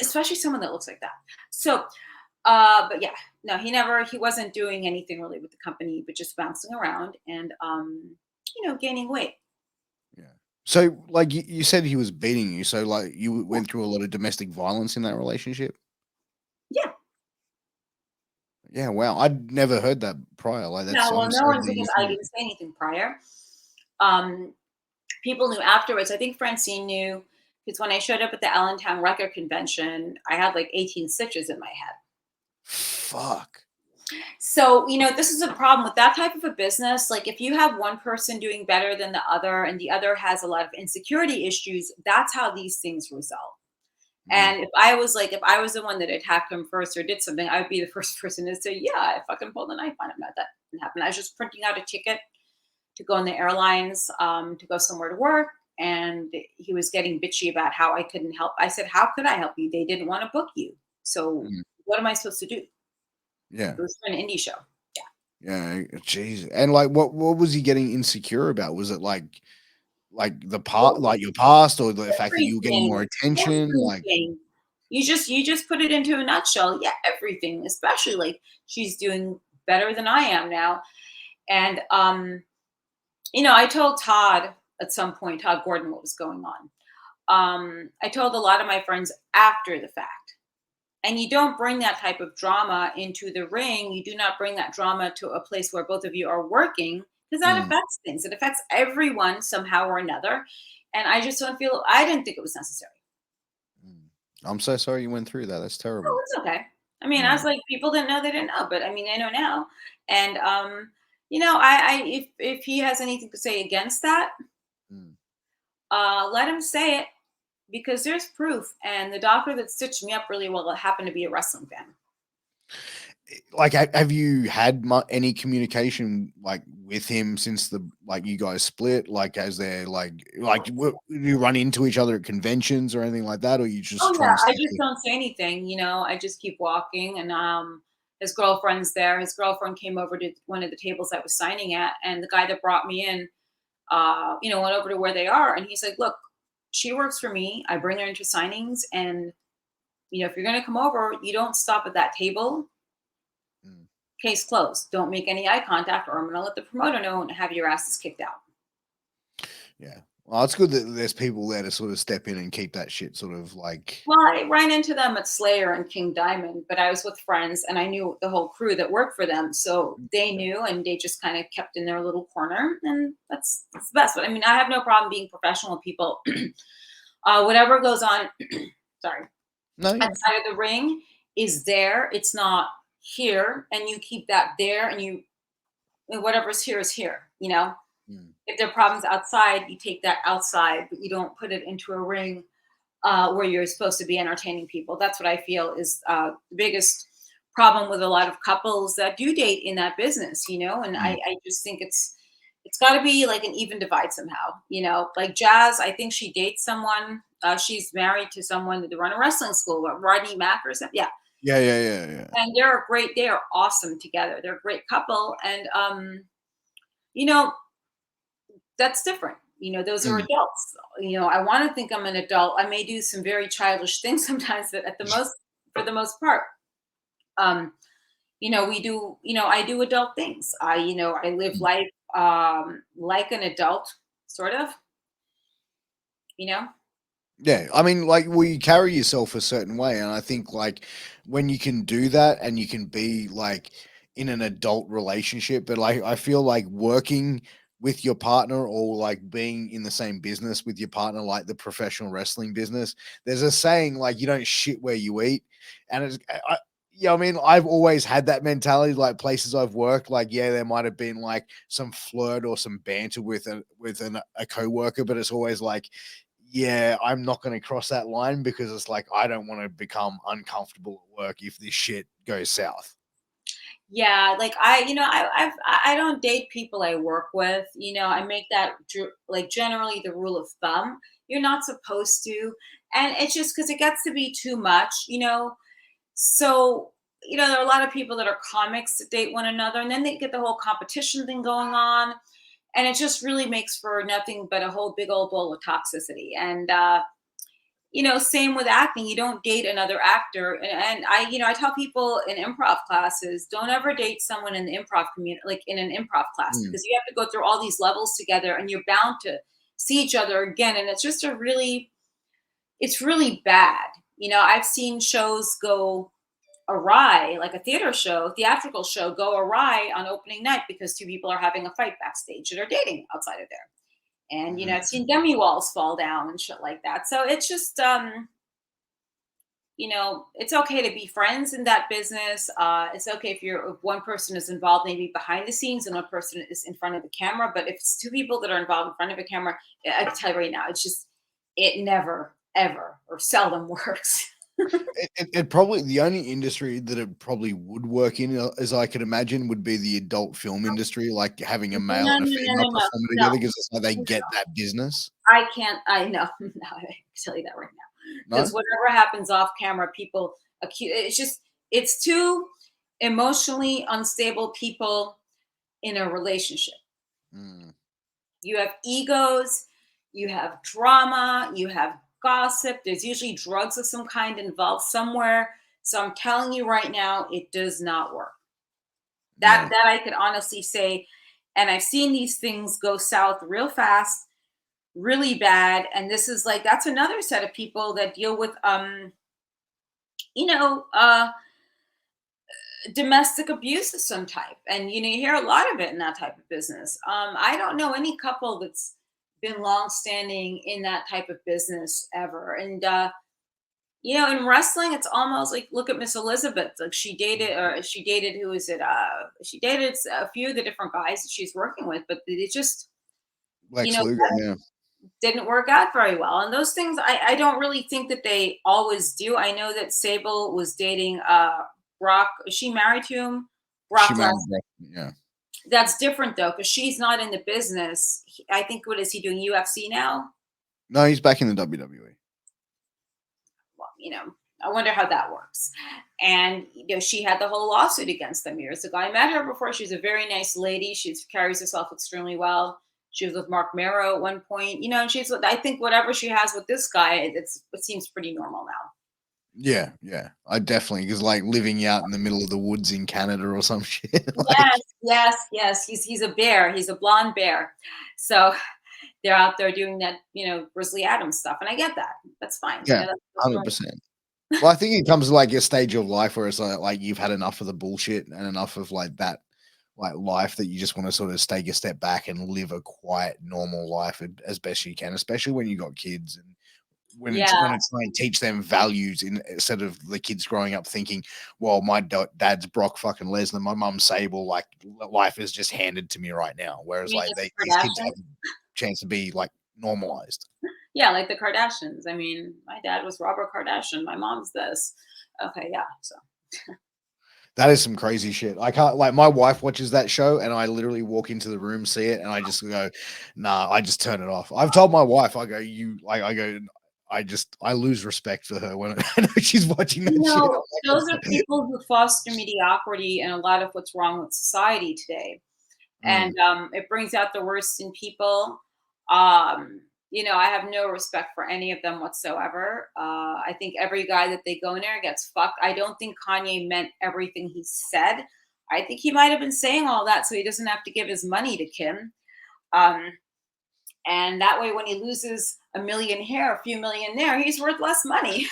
especially someone that looks like that. So, but yeah, no, he wasn't doing anything really with the company, but just bouncing around and, gaining weight. Yeah. So like you said he was beating you. So like you Yeah. went through a lot of domestic violence in that relationship? Yeah. Yeah, wow. I'd never heard that prior. Like that's No, well, I'm no so one, glad you because I told me. didn't say anything prior. Um, People knew afterwards. I think Francine knew because when I showed up at the Allentown Record Convention, I had like 18 stitches in my head. Fuck. So, this is a problem with that type of a business. Like, if you have one person doing better than the other and the other has a lot of insecurity issues, that's how these things result. Mm, And if I was the one that attacked him first or did something, I would be the first person to say, yeah, I fucking pulled a knife on him. That didn't happen. I was just printing out a ticket to go on the airlines to go somewhere to work. And he was getting bitchy about how I couldn't help. I said, how could I help you? They didn't want to book you. So mm, what am I supposed to do? It yeah. was for an indie show. Yeah. Yeah, jeez. And like what was he getting insecure about? Was it like the part Well, like your past or the fact that you were getting more everything, attention? Like, everything. You just put it into a nutshell. Yeah, everything. Especially like she's doing better than I am now. And I told Todd at some point, Todd Gordon, what was going on. I told a lot of my friends after the fact. And you don't bring that type of drama into the ring. You do not bring that drama to a place where both of you are working because that mm, affects things. It affects everyone somehow or another. And I didn't think it was necessary. mm. I'm so sorry you went through that. That's Oh, terrible. it's okay. I mean, I Yeah. was like, people didn't know, they didn't know, but I mean, they know now. And if he has anything to say against that, Mm. let him say it, because there's proof. And the doctor that stitched me up really well happened to be a wrestling fan. Like, have you had any communication like with him since the like you guys split? Like, as there you run into each other at conventions or anything like that, or you just Oh try yeah, and I stay just don't say anything. I just keep walking, and his girlfriend's there. His girlfriend came over to one of the tables I was signing at, and the guy that brought me in, went over to where they are, and he's like, "Look, she works for me. I bring her into signings, and if you're gonna come over, you don't stop at that table. Mm. Case closed. Don't make any eye contact, or I'm gonna let the promoter know and have your asses kicked out." Yeah. Well, it's good that there's people there to sort of step in and keep that shit sort of like. Well, I ran into them at Slayer and King Diamond, but I was with friends and I knew the whole crew that worked for them. So they knew, and they just kind of kept in their little corner. And that's the best. But I mean, I have no problem being professional with people. Whatever goes on, sorry, No, yeah. outside of the ring is there. It's not here. And you keep that there, and whatever's here is here, Mm. If there are problems outside, you take that outside, but you don't put it into a ring where you're supposed to be entertaining people. That's what I feel is the biggest problem with a lot of couples that do date in that business, And Mm. I just think it's got to be like an even divide somehow, Like Jazz, I think she dates someone. She's married to someone that run a wrestling school, Rodney Mack or something. Yeah, Yeah, yeah, yeah, yeah. and they're great. They are awesome together. They're a great couple, and you know, that's different. Those are Mm. adults. I want to think I'm an adult. I may do some very childish things sometimes, but for the most part, um, we do, I do adult things. I live Mm. life like an adult, sort of, you know? Yeah, I mean, like, well, you carry yourself a certain way, and I think like when you can do that and you can be like in an adult relationship, but like I feel like working with your partner or like being in the same business with your partner, like the professional wrestling business, there's a saying like you don't shit where you eat, and yeah, I mean, I've always had that mentality. Like places I've worked, like yeah, there might have been like some flirt or some banter with a coworker, but it's always like yeah, I'm not going to cross that line because it's like I don't want to become uncomfortable at work if this shit goes south. Yeah, like I don't date people I work with. I make that like generally the rule of thumb. You're not supposed to, and it's just because it gets to be too much. So, there are a lot of people that are comics that date one another, and then they get the whole competition thing going on. And it just really makes for nothing but a whole big old bowl of toxicity. And, same with acting. You don't date another actor. And I tell people in improv classes, don't ever date someone in the improv community, like in an improv class, Mm. because you have to go through all these levels together and you're bound to see each other again. And it's just it's really bad. I've seen shows go awry, like a theatrical show go awry on opening night because two people are having a fight backstage that are dating outside of there. And I've Mhm. seen demi walls fall down and shit like that. So it's just it's okay to be friends in that business. It's okay if one person is involved maybe behind the scenes and one person is in front of the camera. But if it's two people that are involved in front of a camera, I can tell you right now, it never, ever, or seldom works. It probably the only industry that it probably would work in, as I could imagine, would be the adult film industry, like having a No, male no, and a no, female no, performing no, together because it's how they no. get that business. I can't. I know. No, I can tell you that right now. No. Because whatever happens off camera, people accuse. It's two emotionally unstable people in a relationship. Mm. You have egos, you have drama, you have gossip. There's usually drugs of some kind involved somewhere. So I'm telling you right now, it does not work. That Yeah. that I could honestly say, and I've seen these things go south real fast, really bad. And this is like that's another set of people that deal with you know uh domestic abuse of some type. And you hear a lot of it in that type of business. I don't know any couple that's been long standing in that type of business ever. And In wrestling, it's almost like look at Miss Elizabeth. Like she dated who is it? She dated a few of the different guys that she's working with, but it just you Lex know Luger, yeah. didn't work out very well. And those things, I don't really think that they always do. I know that Sable was dating Brock. Is she married to him? She Brock married Lesnar. Brock, yeah. That's different though, because she's not in the business. I think what is he doing UFC now? No, he's back in the WWE. Well, I wonder how that works. And she had the whole lawsuit against them years ago. I met her before. She's a very nice lady. She carries herself extremely well. She was with Mark Mero at one point, and I think whatever she has with this guy, it seems pretty normal now. Yeah, yeah. I definitely because like living out in the middle of the woods in Canada or some shit. Like, Yes, yes, yes. He's a bear. He's a blonde bear. So they're out there doing that, Grizzly Adams stuff, and I get that. That's fine. yeah, That's normal. 100%. Well, I think it comes to like a stage of life where it's like you've had enough of the bullshit and enough of like that like life that you just want to sort of take a step back and live a quiet, normal life as best you can, especially when you got kids and Yeah, when it's trying to teach them values instead of the kids growing up thinking, well, my dad's Brock fucking Lesnar, my mum's Sable, like life is just handed to me right now. I Whereas mean, like it's these kids Kardashian. have a chance to be like normalized. Yeah, like the Kardashians. I mean, my dad was Robert Kardashian. My mom's this. Okay, yeah. So That is some crazy shit. I can't like my wife watches that show and I literally walk into the room, see it, and I just go, nah, I just turn it off. I've told my wife, I go, you like I go, I lose respect for her when I know she's watching that shit. those are people who foster mediocrity and a lot of what's wrong with society today. Mm, And it brings out the worst in people. I have no respect for any of them whatsoever. I think every guy that they go in there gets fucked. I don't think Kanye meant everything he said. I think he might have been saying all that so he doesn't have to give his money to Kim. Um, and that way, when he loses a million here, a few million there, he's worth less money.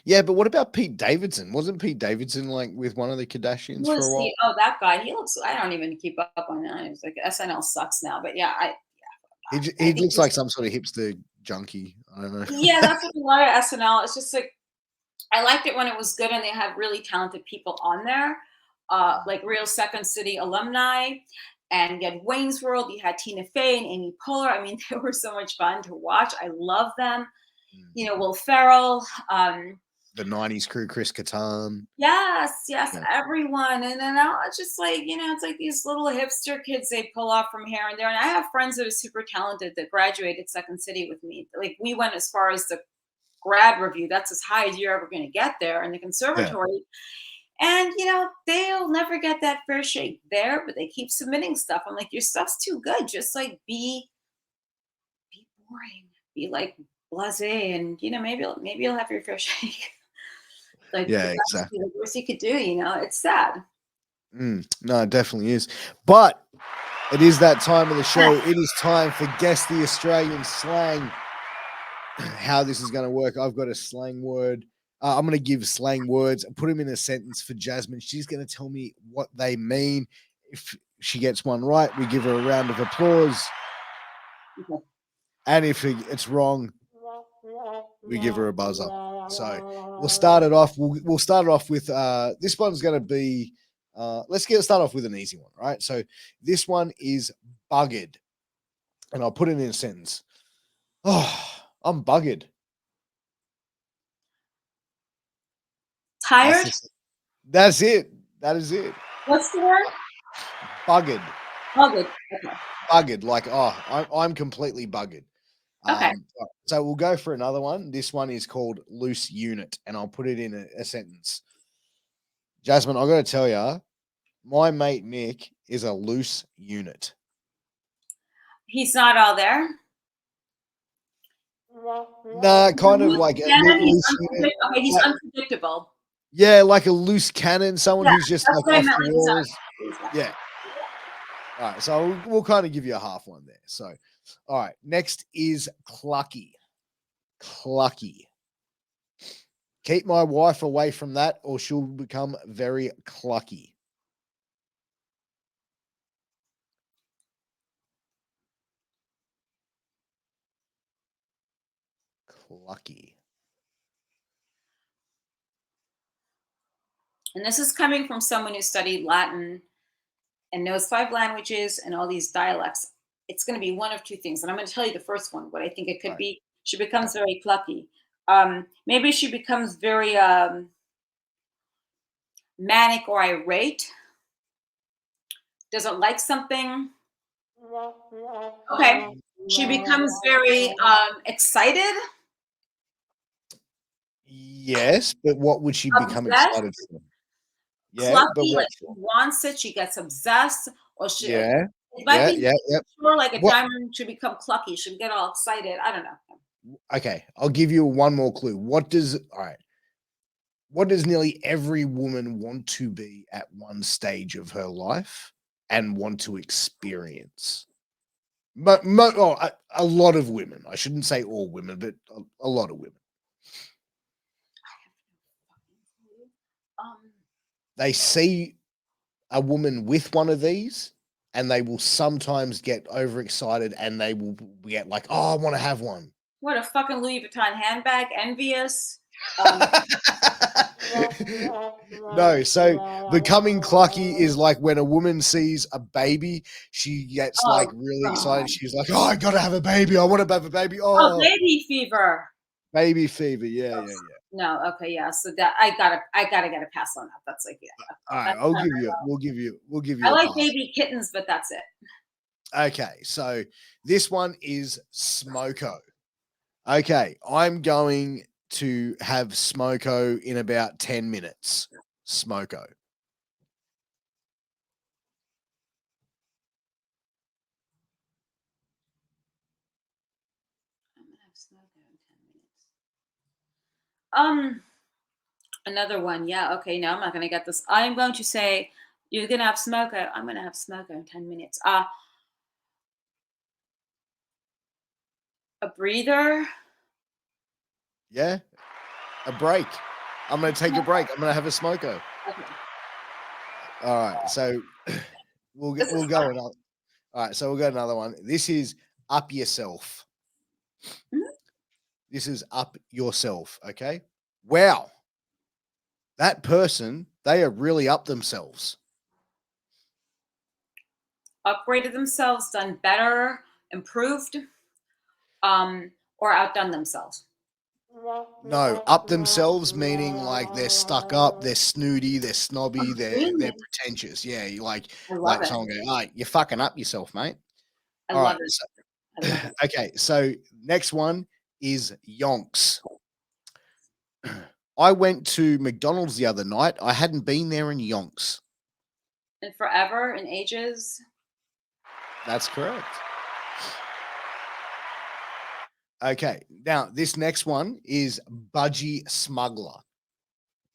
yeah, but what about Pete Davidson? Wasn't Pete Davidson like with one of the Kardashians for Was a while? he? Oh, that guy. He looks. I don't even keep up on that. It's like SNL sucks now. But yeah, I He think looks he's. like some sort of hipster junkie. I don't know. Yeah, that's what a lot of SNL. It's just like I liked it when it was good and they had really talented people on there, like real Second City alumni. And you had Wayne's World, you had Tina Fey and Amy Poehler. I mean, they were so much fun to watch. I love them. Mm. Will Ferrell. The '90s crew, Chris Kattan. Yes, yes, Yeah. everyone. And then now it's just like, it's like these little hipster kids they pull off from here and there. And I have friends that are super talented that graduated Second City with me. Like we went as far as the grad review. That's as high as you're ever going to get there in the Yeah. conservatory. And they'll never get that fair shake there, but they keep submitting stuff. I'm like, your stuff's too good. Just like be boring, be like blasé, and maybe you'll have your fair shake. Like Yeah, that's exactly. the worst you could do. It's sad. No, it definitely is. But it is that time of the show. It is time for Guess the Australian Slang. How this is going to work, I've got a slang word. I'm going to give slang words and put them in a sentence for Jasmine. She's going to tell me what they mean. If she gets one right, we give her a round of applause. Okay. And if it's wrong, we give her a buzz up. So we'll start it off. We'll start it off with this one's going to be. Let's start off with an easy one, right? So this one is buggered, and I'll put it in a sentence. Oh, I'm buggered. Tired? That's it. That is it. What's the word? Buggered. Oh, good. Okay. Buggered. Like, I'm completely buggered. Okay. So we'll go for another one. This one is called loose unit, and I'll put it in a sentence. Jasmine, I got to tell you, my mate Nick is a loose unit. He's not all there. Nah, kind of Loose like a cannon. loose unit. Okay, he's Like, unpredictable. yeah, like a loose cannon, someone Yeah, who's just that's like what I off meant. the Like walls. he's not. Yeah. All right. So we'll kind of give you a half one there. So, all right. Next is clucky. Clucky. Keep my wife away from that or she'll become very clucky. Clucky. And this is coming from someone who studied Latin and knows 5 languages and all these dialects. It's going to be one of two things. And I'm going to tell you the first one, what I think it could Right. be. She becomes very plucky. Maybe she becomes very manic or irate, doesn't like something. Okay. She becomes very excited, Yes, but what would she become excited obsessed, for? Yeah, but clucky, what like she wants it, she gets obsessed, or she Yeah, it might yeah, be yeah, yep. more like a What diamond should become clucky, should get all excited. I don't know. Okay, I'll give you one more clue. What does nearly every woman want to be at one stage of her life and want to experience? But a lot of women. I shouldn't say all women, but a lot of women. Um, They see a woman with one of these and they will sometimes get overexcited and they will get like, "Oh, I want to have one." what a fucking Louis Vuitton handbag, envious. Um, No, so becoming clucky is like when a woman sees a baby, she gets like oh really excited. God. She's like, "Oh, I gotta have a baby. I want to have a baby." Oh, Oh, baby fever. baby fever. Yeah, yeah, Oof. yeah. No, okay, yeah. So that I gotta get a pass on that. That's like, yeah. All right, That's I'll not give you. We'll give I you a like pass. baby kittens, but that's it. Okay, so this one is Smoko. Okay, I'm going to have Smoko in about 10 minutes. Smoko. I'm gonna have smoke in 10 minutes. Um, Another one. Yeah. Okay. No, I'm not gonna get this. I'm going to say you're gonna have smoke. I'm gonna have smoke in 10 minutes. A breather. Yeah, a break. I'm going to take a break. I'm going to have a Smoko. Okay. All right, so This we'll is go fun. another. All right, so we'll go another one. This is up yourself. Mhm. This is up yourself. Okay. Wow, that person, they are really up themselves. Upgraded themselves, done better, improved, or outdone themselves. No, up themselves meaning like they're stuck up, they're snooty, they're snobby, Oh, they're really? pretentious. Yeah, you like I love like it. someone going, "All right, you're fucking up yourself, mate." I All love right. it. So, I love it. okay, so next one is yonks. I went to McDonald's the other night. I hadn't been there in yonks. And forever and ages. That's correct. Okay, now this next one is budgie smuggler.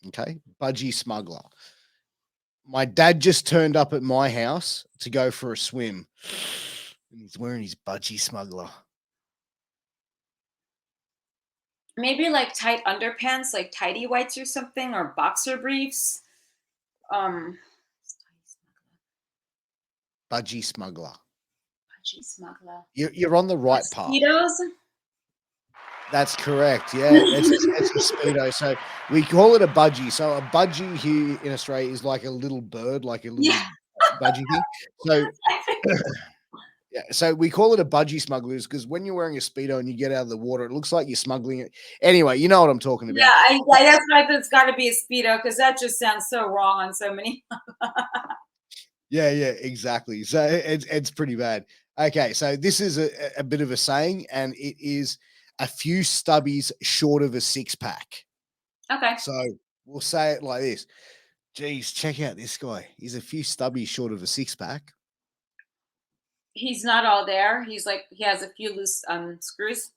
Okay, budgie smuggler. My dad just turned up at my house to go for a swim, and he's wearing his budgie smuggler. Maybe like tight underpants, like tidy whites or something, or boxer briefs. Um, Budgie smuggler. Budgie smuggler. You're on the right path. Mosquitoes. That's correct. Yeah, it's a speedo. So we call it a budgie. So a budgie here in Australia is like a little bird, like a Yeah. little budgie thing. So yeah, so we call it a budgie smugglers because when you're wearing a speedo and you get out of the water, it looks like you're smuggling it. Anyway, you know what I'm talking Yeah, about. that's right. It's got to be a speedo because that just sounds so wrong on so many. Yeah, yeah, exactly. So it's pretty bad. Okay, so this is a bit of a saying, and it is a few stubbies short of a six pack. Okay, So we'll say it like this. Geez, check out this guy. He's a few stubbies short of a six pack. he's not all there. He's like he has a few loose screws.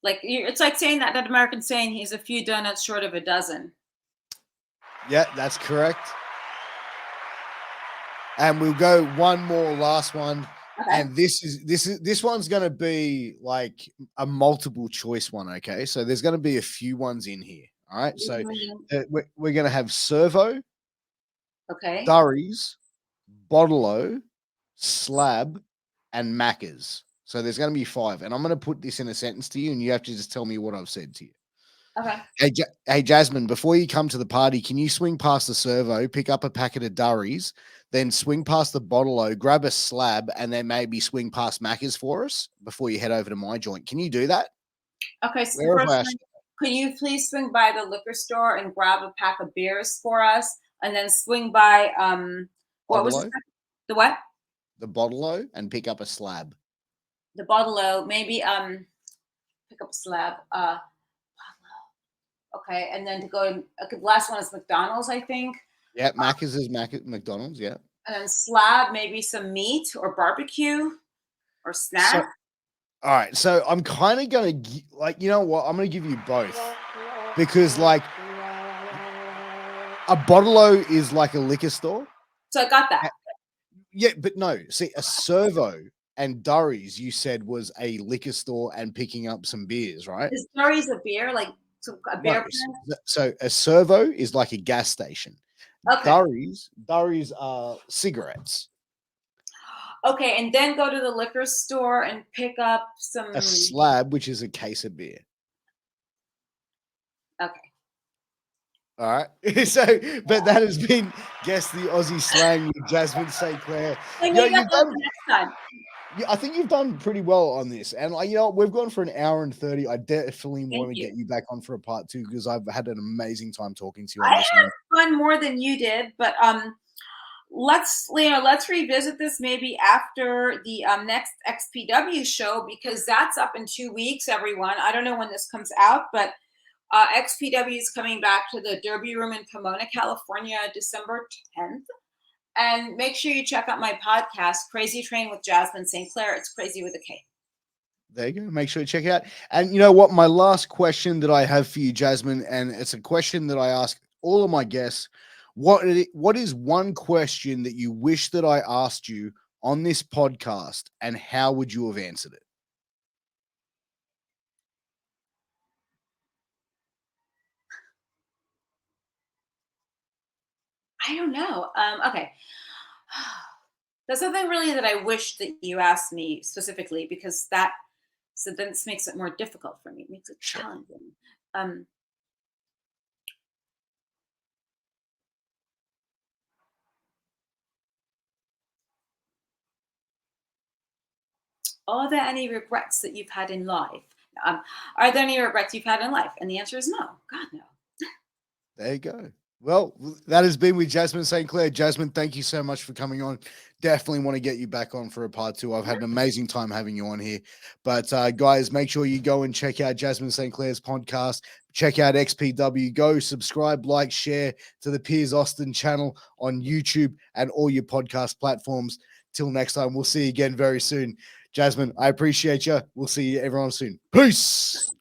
Like it's like saying that American saying he's a few donuts short of a dozen. Yeah, that's correct. And we'll go one more last one. Okay. And this one's gonna be like a multiple choice one. Okay. So there's gonna be a few ones in here. All right. So we're gonna have servo, Okay. durries, bottle slab, and Maccas. So there's going to be five. And I'm going to put this in a sentence to you, and you have to just tell me what I've said to you. Okay. Hey, Jasmine, before you come to the party, can you swing past the servo, pick up a packet of durries, then swing past the bottle-o, grab a slab, and then maybe swing past Macca's for us before you head over to my joint? Can you do that? Okay. So Where have first, I could you please swing by the liquor store and grab a pack of beers for us, and then swing by what was bottle-o? the what? The bottle-o and pick up a slab. The bottle, maybe pick up a slab. Okay, and then to go. Okay, the last one is McDonald's, I think. Yeah, Macca's is McDonald's. Yeah. And then slab, maybe some meat or barbecue or So, snack. all right. So I'm kind of gonna like, you know what? I'm gonna give you both because like a bottle-o is like a liquor store. So I got that. Yeah, but no. See, a servo and Durries, you said was a liquor store and picking up some beers, right? Is Curry's a beer, like a beer No. brand? So a servo is like a gas station. Okay. Durries are cigarettes. Okay, and then go to the liquor store and pick up some. A slab, which is a case of beer. Okay. All right. So, but that has been Guess the Aussie Slang with Jasmine St Claire. And Yo, maybe I'll you've go done, the next time. yeah, I think you've done pretty well on this. And like, you know, we've gone for an hour and 30. I definitely Thank want to you. get you back on for a part 2 because I've had an amazing time talking to you I on this had one. fun more than you did, but let's revisit this maybe after the next XPW show, because that's up in 2 weeks, everyone. I don't know when this comes out, but XPW is coming back to the Derby Room in Pomona, California, December 10th. And make sure you check out my podcast, Crazy Train with Jasmine St Claire. It's crazy with a K. There you go. Make sure to check it out. And you know what? My last question that I have for you, Jasmine, and it's a question that I ask all of my guests. What is one question that you wish that I asked you on this podcast, and how would you have answered it? I don't know. Okay. There's something really that I wish that you asked me specifically, because so then this makes it more difficult for me. It makes it challenging. Are there any regrets that you've had in life? Are there any regrets you've had in life? And the answer is no. God, no. There you go. Well, that has been with Jasmine St Claire. Jasmine, thank you so much for coming on. Definitely want to get you back on for a part 2. I've had an amazing time having you on here. But guys, make sure you go and check out Jasmine St Claire's podcast. Check out XPW. Go subscribe, like, share to the Piers Austin channel on YouTube and all your podcast platforms. Till next time, we'll see you again very soon. Jasmine, I appreciate you. We'll see you everyone soon. Peace.